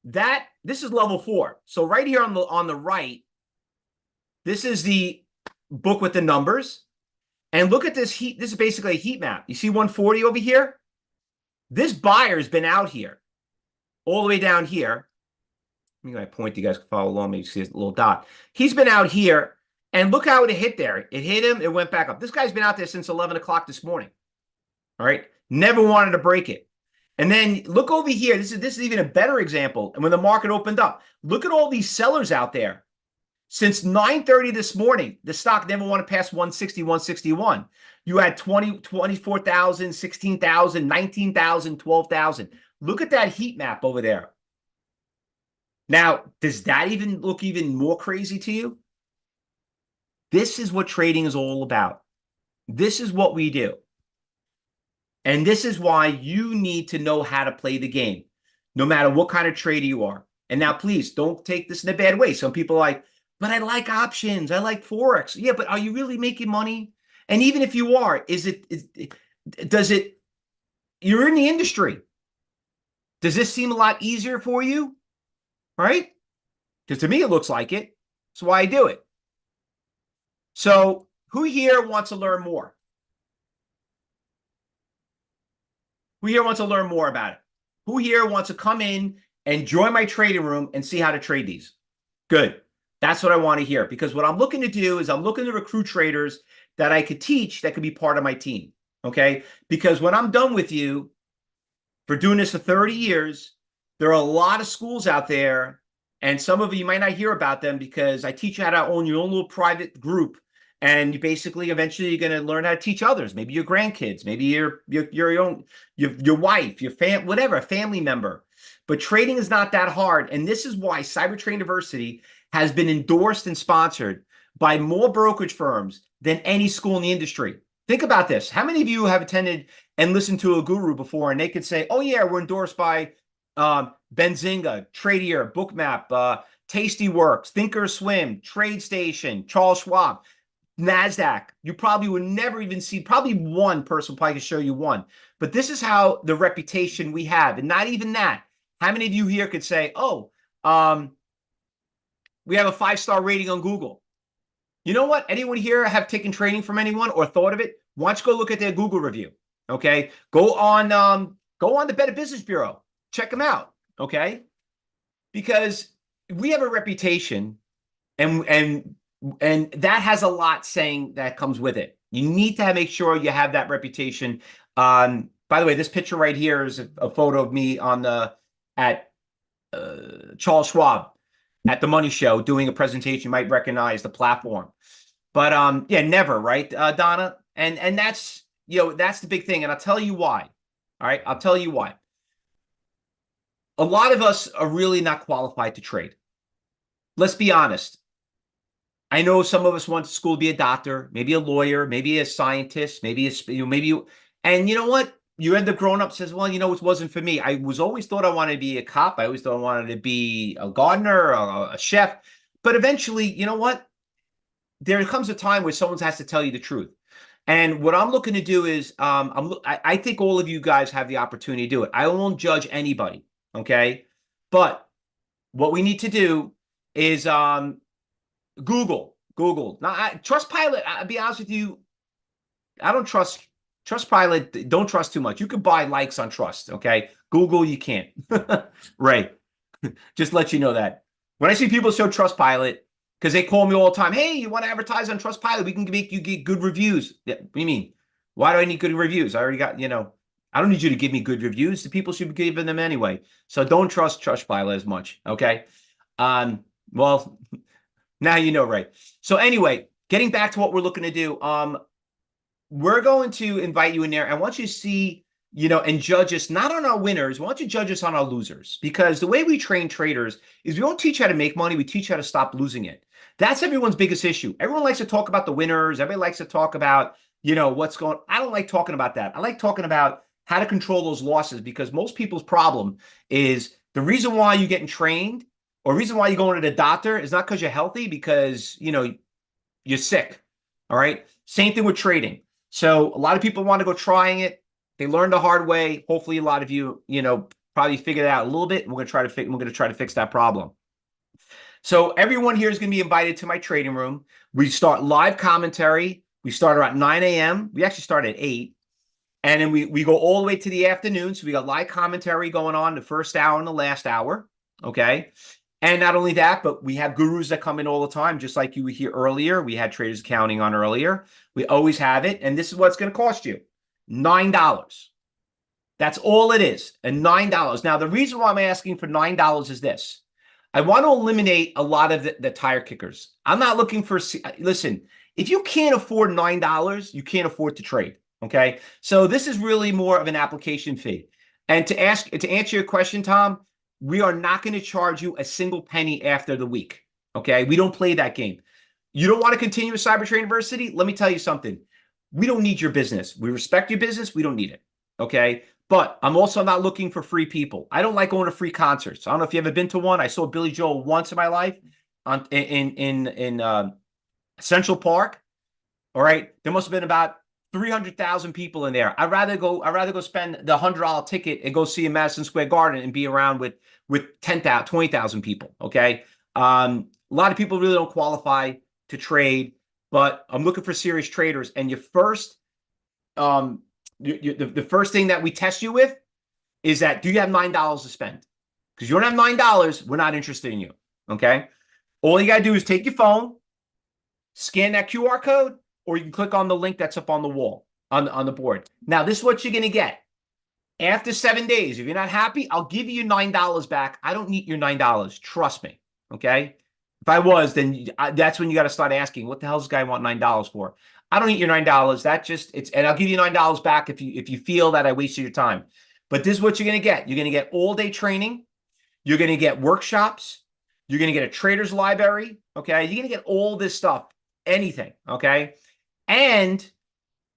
This is level 4. So right here on the right, this is the book with the numbers. And look at this heat. This is basically a heat map. You see 140 over here? This buyer's been out here, all the way down here. Let me point, you guys can follow along. Maybe you see this little dot. He's been out here, and look how it hit there. It hit him, it went back up. This guy's been out there since 11 o'clock this morning. All right? Never wanted to break it. And then look over here. This is even a better example. And when the market opened up, look at all these sellers out there. Since 9:30 this morning, the stock never want to pass 160, 161. You had 20, 24,000, 16,000, 19,000, 12,000. Look at that heat map over there. Now, does that even look even more crazy to you? This is what trading is all about. This is what we do. And this is why you need to know how to play the game, no matter what kind of trader you are. And now, please don't take this in a bad way. Some people are like, but I like options. I like Forex. Yeah, but are you really making money? And even if you are, you're in the industry. Does this seem a lot easier for you? Right? Because to me, it looks like it. That's why I do it. So who here wants to learn more? Who here wants to learn more about it? Who here wants to come in and join my trading room and see how to trade these? Good. That's what I want to hear, because what I'm looking to do is I'm looking to recruit traders that I could teach that could be part of my team. Okay? Because when I'm done with you, for doing this for 30 years, there are a lot of schools out there, and some of you might not hear about them because I teach you how to own your own little private group. And you basically, eventually, you're going to learn how to teach others, maybe your grandkids, maybe your wife, your whatever, a family member. But trading is not that hard. And this is why Cybertrain University has been endorsed and sponsored by more brokerage firms than any school in the industry. Think about this. How many of you have attended and listened to a guru before, and they could say, oh, yeah, we're endorsed by Benzinga, Tradier, Bookmap, Tastyworks, Thinkorswim, TradeStation, Charles Schwab, NASDAQ. You probably would never even see, probably one person probably could show you one. But this is how the reputation we have. And not even that. How many of you here could say, oh, we have a 5-star rating on Google? You know what? Anyone here have taken training from anyone or thought of it? Why don't you go look at their Google review? Okay. Go on the Better Business Bureau. Check them out. Okay. Because we have a reputation, and that has a lot saying that comes with it. You need to make sure you have that reputation. By the way, this picture right here is a photo of me at Charles Schwab. at the Money Show doing a presentation. You might recognize the platform. But yeah, never, right, Donna? And that's, that's the big thing. And I'll tell you why. All right, I'll tell you why. A lot of us are really not qualified to trade. Let's be honest. I know some of us went to school to be a doctor, maybe a lawyer, maybe a scientist, maybe and you know what? You end up growing up says, well, it wasn't for me. I was always thought I wanted to be a cop. I always thought I wanted to be a gardener, a chef. But eventually, you know what? There comes a time where someone has to tell you the truth. And what I'm looking to do is, I think all of you guys have the opportunity to do it. I won't judge anybody, okay? But what we need to do is Google. Now, Trustpilot, I'll be honest with you, I don't trust Trustpilot. Don't trust too much. You can buy likes on Trust, okay? Google, you can't. Right. Just let you know that. When I see people show Trustpilot, because they call me all the time, hey, you want to advertise on Trustpilot? We can make you get good reviews. Yeah, what do you mean? Why do I need good reviews? I already got, I don't need you to give me good reviews. The people should be giving them anyway. So don't trust Trustpilot as much, okay? Well, now you know, right? So anyway, getting back to what we're looking to do, we're going to invite you in there. I want you to see, and judge us not on our winners. We want you to judge us on our losers, because the way we train traders is we don't teach how to make money. We teach how to stop losing it. That's everyone's biggest issue. Everyone likes to talk about the winners. Everybody likes to talk about, what's going on. I don't like talking about that. I like talking about how to control those losses, because most people's problem is the reason why you're getting trained or reason why you're going to the doctor is not because you're healthy, because, you're sick. All right. Same thing with trading. So a lot of people want to go trying it. They learned the hard way. Hopefully a lot of you, probably figured it out a little bit. And we're going to try to fix that problem. So everyone here is going to be invited to my trading room. We start live commentary. We start around 9 a.m. We actually start at 8. And then we go all the way to the afternoon. So we got live commentary going on the first hour and the last hour. Okay. And not only that, but we have gurus that come in all the time, just like you were here earlier. We had Traders Accounting on earlier. We always have it. And this is what's going to cost you. $9. That's all it is. And $9. Now, the reason why I'm asking for $9 is this. I want to eliminate a lot of the tire kickers. I'm not looking for, listen, if you can't afford $9, you can't afford to trade. Okay. So this is really more of an application fee. And to answer your question, Tom, we are not going to charge you a single penny after the week. Okay. We don't play that game. You don't want to continue with Cyber Trade University? Let me tell you something. We don't need your business. We respect your business. We don't need it. Okay. But I'm also not looking for free people. I don't like going to free concerts. I don't know if you ever been to one. I saw Billy Joel once in my life in Central Park. All right. There must have been about 300,000 people in there. I'd rather go spend the $100 ticket and go see a Madison Square Garden and be around with 10,000, 20,000 people. Okay. A lot of people really don't qualify to trade, but I'm looking for serious traders. And your first, the first thing that we test you with is that, do you have $9 to spend? Because you don't have $9, we're not interested in you. Okay. All you got to do is take your phone, scan that QR code, or you can click on the link that's up on the wall, on the board. Now, this is what you're going to get. After 7 days, if you're not happy, I'll give you $9 back. I don't need your $9. Trust me. Okay. If I was, then that's when you got to start asking, what the hell does this guy want $9 for? I don't need your $9. And I'll give you $9 back if you feel that I wasted your time. But this is what you're going to get. You're going to get all day training. You're going to get workshops. You're going to get a trader's library. Okay. You're going to get all this stuff, anything. Okay. And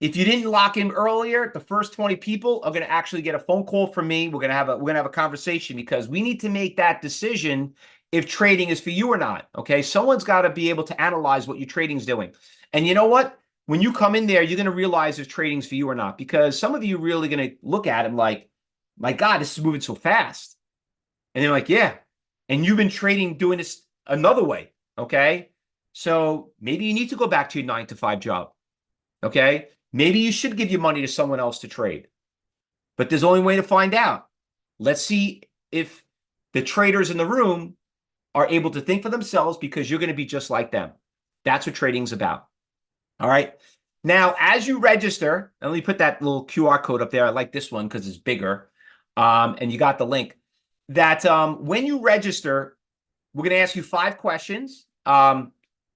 if you didn't lock in earlier, the first 20 people are going to actually get a phone call from me. We're going to have a conversation, because we need to make that decision if trading is for you or not. Okay. Someone's got to be able to analyze what your trading's doing. And you know what? When you come in there, you're going to realize if trading's for you or not, because some of you are really going to look at it like, my God, this is moving so fast. And they're like, yeah. And you've been trading doing this another way. Okay. So maybe you need to go back to your 9-to-5 job. Okay. Maybe you should give your money to someone else to trade, but there's only a way to find out. Let's see if the traders in the room are able to think for themselves, because you're going to be just like them. That's what trading's about. All right. Now, as you register, and let me put that little QR code up there. I like this one because it's bigger. And you got the link that when you register, we're going to ask you 5 questions.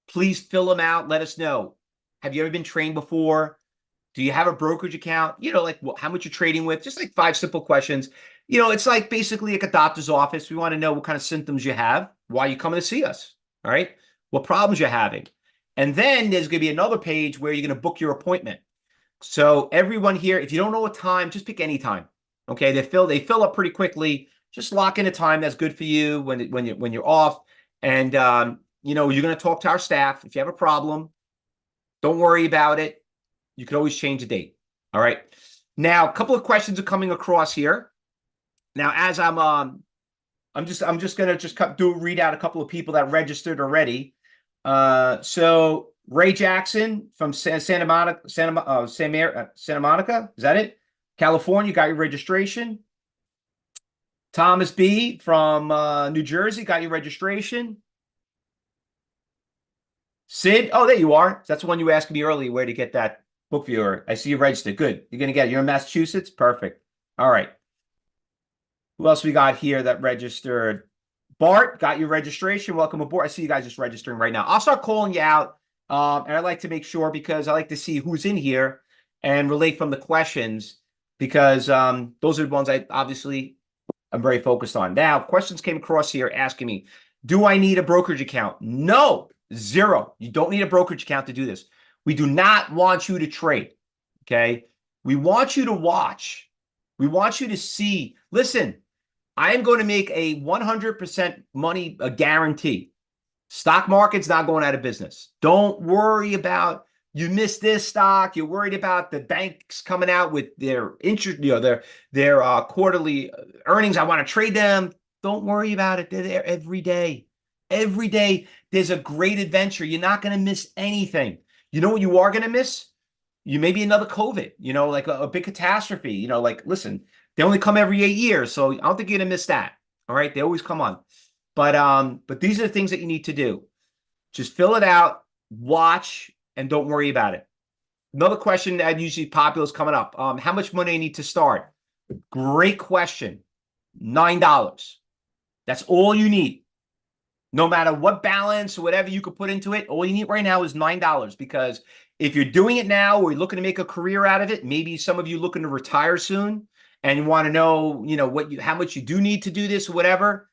Please fill them out. Let us know. Have you ever been trained before? Do you have a brokerage account? You know, like how much you're trading with? Just like 5 simple questions. You know, it's like basically like a doctor's office. We want to know what kind of symptoms you have, why you coming to see us, all right? What problems you're having. And then there's going to be another page where you're going to book your appointment. So everyone here, if you don't know a time, just pick any time. Okay, they fill up pretty quickly. Just lock in a time that's good for you when you're off. And you know, you're going to talk to our staff. If you have a problem, don't worry about it. You can always change the date. All right. Now, a couple of questions are coming across here. Now, as I'm just gonna read out a couple of people that registered already. So Ray Jackson from Santa Monica, Santa Monica, is that it? California, got your registration. Thomas B from New Jersey, got your registration. Sid, oh, there you are. That's the one you were asking me earlier, where to get that Bookviewer. I see you registered. Good. You're gonna get it. You're in Massachusetts? Perfect. All right. Who else we got here that registered? Bart, got your registration. Welcome aboard. I see you guys just registering right now. I'll start calling you out. And I like to make sure, because I like to see who's in here and relate from the questions, because those are the ones I'm very focused on. Now, questions came across here asking me, do I need a brokerage account? No, 0. You don't need a brokerage account to do this. We do not want you to trade, okay? We want you to watch. We want you to see. Listen, I am going to make a 100% money guarantee. Stock market's not going out of business. Don't worry about you missed this stock. You're worried about the banks coming out with their interest, you know, their quarterly earnings. I want to trade them. Don't worry about it. They're there every day. Every day there's a great adventure. You're not going to miss anything. You know what you are going to miss? You maybe another COVID, you know, like a big catastrophe, you know, like, listen, they only come every 8 years. So I don't think you're going to miss that. All right. They always come on. But these are the things that you need to do. Just fill it out, watch, and don't worry about it. Another question that usually popular is coming up. How much money I need to start? Great question. $9. That's all you need. No matter what balance or whatever you could put into it, all you need right now is $9, because if you're doing it now or you're looking to make a career out of it, maybe some of you looking to retire soon and you want to know, you know, how much you do need to do this or whatever,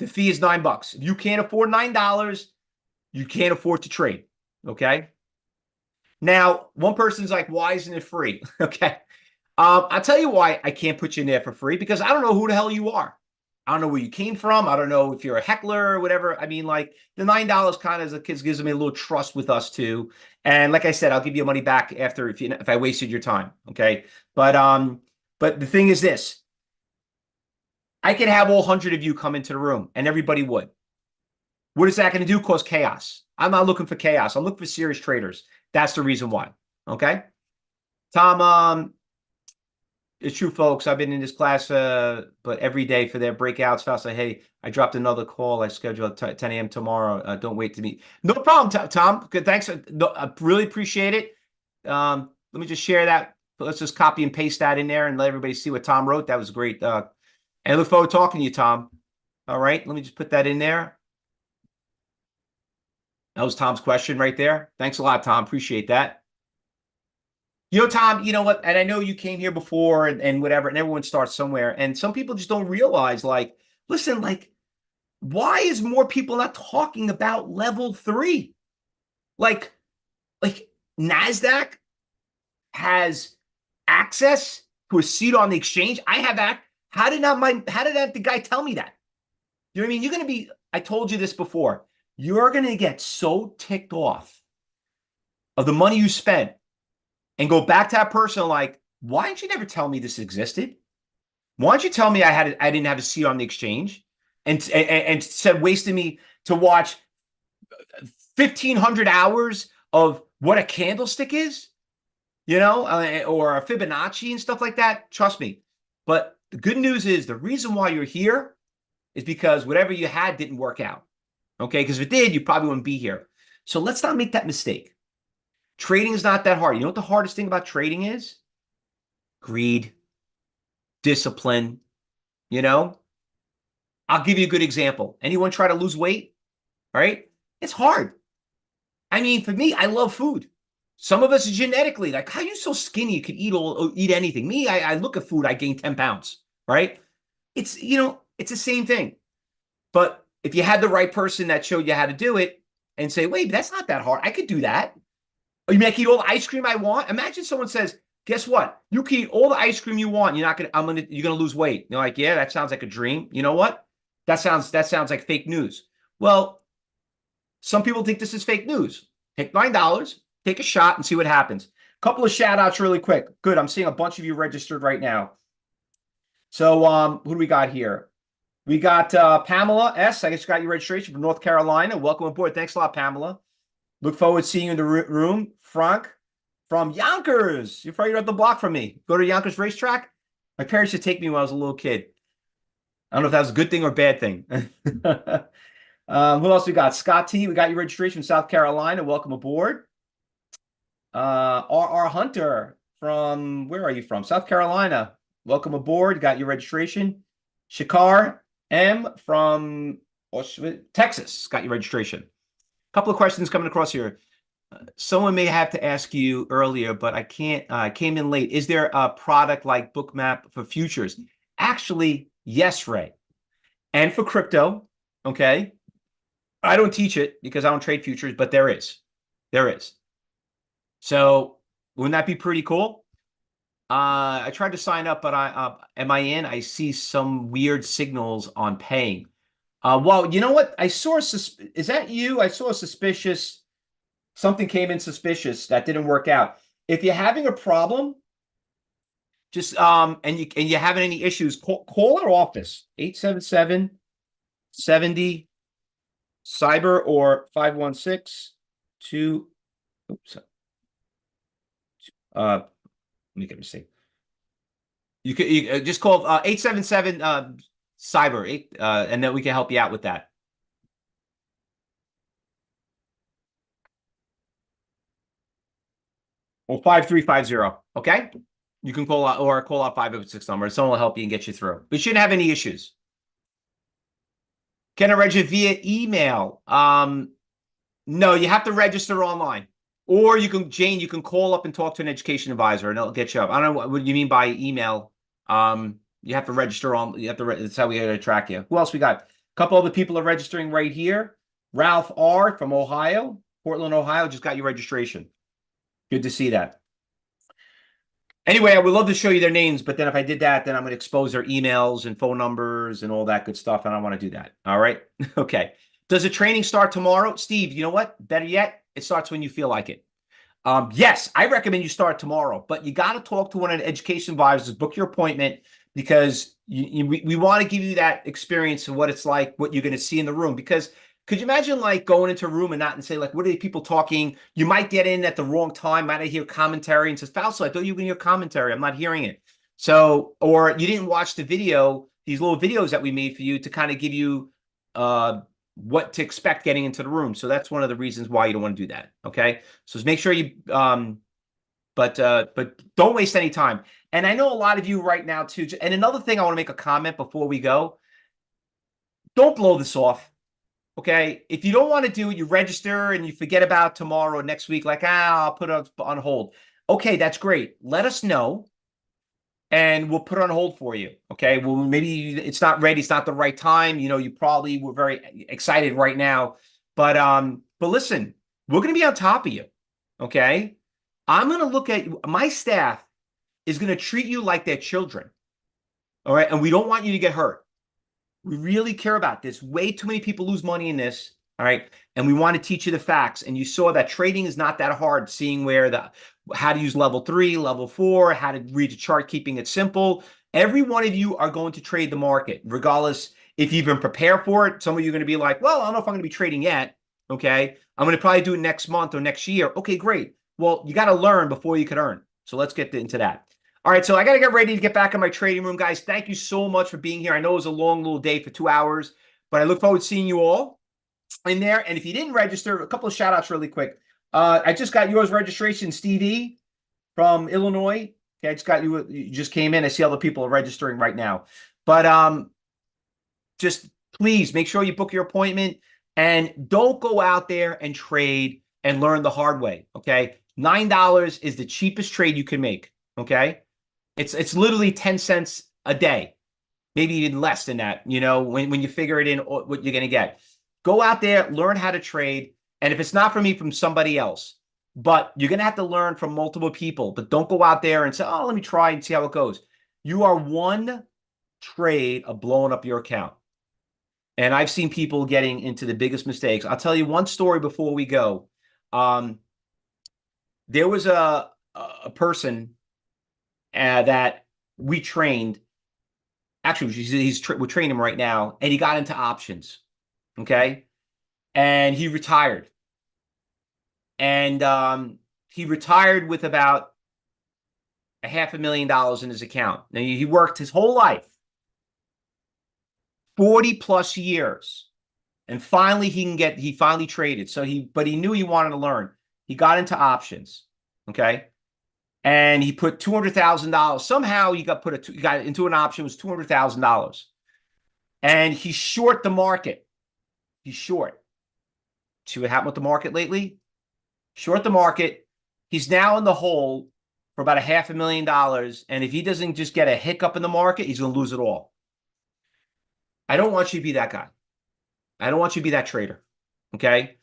the fee is $9. If you can't afford $9, you can't afford to trade. Okay. Now, one person's like, why isn't it free? Okay. I'll tell you why I can't put you in there for free, because I don't know who the hell you are. I don't know where you came from. I don't know if you're a heckler or whatever. I mean, like, the $9 kind of, as a kid, gives me a little trust with us too. And like I said, I'll give you money back after if I wasted your time. Okay. But the thing is this, I could have all 100 of you come into the room and everybody would. What is that going to do? Cause chaos. I'm not looking for chaos. I'm looking for serious traders. That's the reason why. Okay. Tom, it's true, folks. I've been in this class, but every day for their breakouts. Fausto, hey, I dropped another call. I scheduled at 10 a.m. tomorrow. Don't wait to meet. No problem, Tom. Good, thanks. I really appreciate it. Let me just share that. Let's just copy and paste that in there and let everybody see what Tom wrote. That was great. And I look forward to talking to you, Tom. All right, let me just put that in there. That was Tom's question right there. Thanks a lot, Tom. Appreciate that. You know, Tom, you know what? And I know you came here before and whatever, and everyone starts somewhere. And some people just don't realize, like, listen, like, why is more people not talking about level 3? Like NASDAQ has access to a seat on the exchange. I have that. How did the guy tell me that? You know what I mean? You're going to be, I told you this before, you're going to get so ticked off of the money you spent and go back to that person like, why didn't you never tell me this existed? Why didn't you tell me I didn't have a seat on the exchange and said wasting me to watch 1,500 hours of what a candlestick is, you know, or a Fibonacci and stuff like that. Trust me. But the good news is the reason why you're here is because whatever you had didn't work out. Okay, because if it did, you probably wouldn't be here. So let's not make that mistake. Trading is not that hard. You know what the hardest thing about trading is? Greed, discipline, you know? I'll give you a good example. Anyone try to lose weight? All right. It's hard. I mean, for me, I love food. Some of us genetically, like, how are you so skinny? You could eat anything. Me, I look at food, I gain 10 pounds, right? It's, it's the same thing. But if you had the right person that showed you how to do it and say, wait, that's not that hard. I could do that. Or you mean I can eat all the ice cream I want? Imagine someone says, guess what? You can eat all the ice cream you want. You're gonna lose weight. You're like, yeah, that sounds like a dream. You know what? That sounds like fake news. Well, some people think this is fake news. Take $9, take a shot, and see what happens. Couple of shout outs really quick. Good. I'm seeing a bunch of you registered right now. So who do we got here? We got Pamela S. I guess you got your registration from North Carolina. Welcome aboard. Thanks a lot, Pamela. Look forward to seeing you in the room. Frank from Yonkers. You're right up the block from me. Go to Yonkers racetrack. My parents used to take me when I was a little kid. I don't know if that was a good thing or a bad thing. Who else we got? Scott T. We got your registration from South Carolina. Welcome aboard. R.R. Hunter from, where are you from? South Carolina. Welcome aboard. Got your registration. Shakar M. from Texas. Got your registration. A couple of questions coming across here. Someone may have to ask you earlier, but I can't. I came in late. Is there a product like Bookmap for futures? Actually, yes, Ray. And for crypto, okay? I don't teach it because I don't trade futures, but there is. There is. So wouldn't that be pretty cool? I tried to sign up, but am I in? I see some weird signals on paying. Well, you know what? I saw is that you? I saw a suspicious. Something came in suspicious that didn't work out. If you're having a problem, just and you're having any issues, call our office 877-70 cyber or 516-2. Oops. Let me get a mistake. You could just call 877 cyber and then we can help you out with that. Or 5350. Okay. You can call out or call out 506 number. Someone will help you and get you through. We shouldn't have any issues. Can I register via email? No, you have to register online. Or you can, Jane, you can call up and talk to an education advisor and they'll get you up. I don't know what you mean by email. You have to register on, that's how we gotta track you. Who else we got? A couple other people are registering right here. Ralph R. from Ohio, Portland, Ohio, just got your registration. Good to see that. Anyway, I would love to show you their names, but then if I did that, then I'm going to expose their emails and phone numbers and all that good stuff, and I don't want to do that. All right? Okay. Does the training start tomorrow? Steve, you know what? Better yet, it starts when you feel like it. Yes, I recommend you start tomorrow, but you got to talk to one of the education advisors, book your appointment, because we want to give you that experience of what it's like, what you're going to see in the room, because could you imagine like going into a room and say like, what are the people talking? You might get in at the wrong time, might hear commentary and says, Fausto, I thought you were going to hear commentary. I'm not hearing it. So, or you didn't watch the video, these little videos that we made for you to kind of give you what to expect getting into the room. So that's one of the reasons why you don't want to do that. Okay. So just make sure you, but don't waste any time. And I know a lot of you right now too. And another thing, I want to make a comment before we go. Don't blow this off. Okay, if you don't want to do it, you register and you forget about tomorrow or next week, like, I'll put it on hold. Okay, that's great. Let us know and we'll put it on hold for you. Okay, well, maybe it's not ready. It's not the right time. You know, you probably were very excited right now. But listen, we're going to be on top of you. Okay, I'm going to look at my staff is going to treat you like their children. All right, and we don't want you to get hurt. We really care about this. Way too many people lose money in this. All right. And we want to teach you the facts. And you saw that trading is not that hard, seeing how to use level 3, level 4, how to read the chart, keeping it simple. Every one of you are going to trade the market, regardless if you've been prepared for it. Some of you are going to be like, well, I don't know if I'm going to be trading yet. Okay. I'm going to probably do it next month or next year. Okay, great. Well, you got to learn before you can earn. So let's get into that. All right, so I got to get ready to get back in my trading room, guys. Thank you so much for being here. I know it was a long little day for 2 hours, but I look forward to seeing you all in there. And if you didn't register, a couple of shout outs really quick. I just got yours registration, Steve E. from Illinois. Okay, I just got you just came in. I see other people are registering right now. But just please make sure you book your appointment and don't go out there and trade and learn the hard way. Okay. $9 is the cheapest trade you can make. Okay. It's literally 10 cents a day, maybe even less than that, you know, when you figure it in what you're going to get. Go out there, learn how to trade. And if it's not for me, from somebody else. But you're going to have to learn from multiple people. But don't go out there and say, oh, let me try and see how it goes. You are one trade of blowing up your account. And I've seen people getting into the biggest mistakes. I'll tell you one story before we go. There was a person that we trained. Actually, we're training him right now, and he got into options. Okay. And he retired. And he retired with about $500,000 in his account. Now, he worked his whole life, 40 plus years. And finally he finally traded. But he knew he wanted to learn. He got into options. Okay. And he put $200,000. Somehow he got into an option. It was $200,000. And he short the market. He's short. See what happened with the market lately? Short the market. He's now in the hole for about $500,000. And if he doesn't just get a hiccup in the market, he's going to lose it all. I don't want you to be that guy. I don't want you to be that trader. Okay.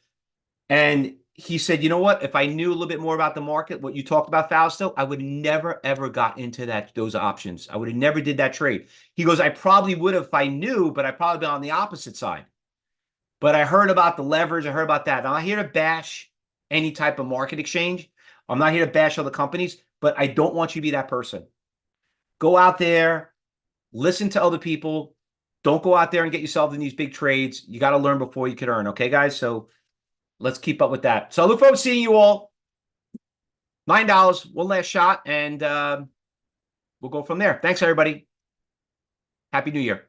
And he said, you know what? If I knew a little bit more about the market, what you talked about, Fausto, I would never, ever got into those options. I would have never did that trade. He goes, I probably would have if I knew, but I'd probably been on the opposite side. But I heard about the leverage. I heard about that. I'm not here to bash any type of market exchange. I'm not here to bash other companies, but I don't want you to be that person. Go out there, listen to other people. Don't go out there and get yourself in these big trades. You got to learn before you can earn. Okay, guys? So let's keep up with that. So I look forward to seeing you all. $9, one last shot, and we'll go from there. Thanks, everybody. Happy New Year.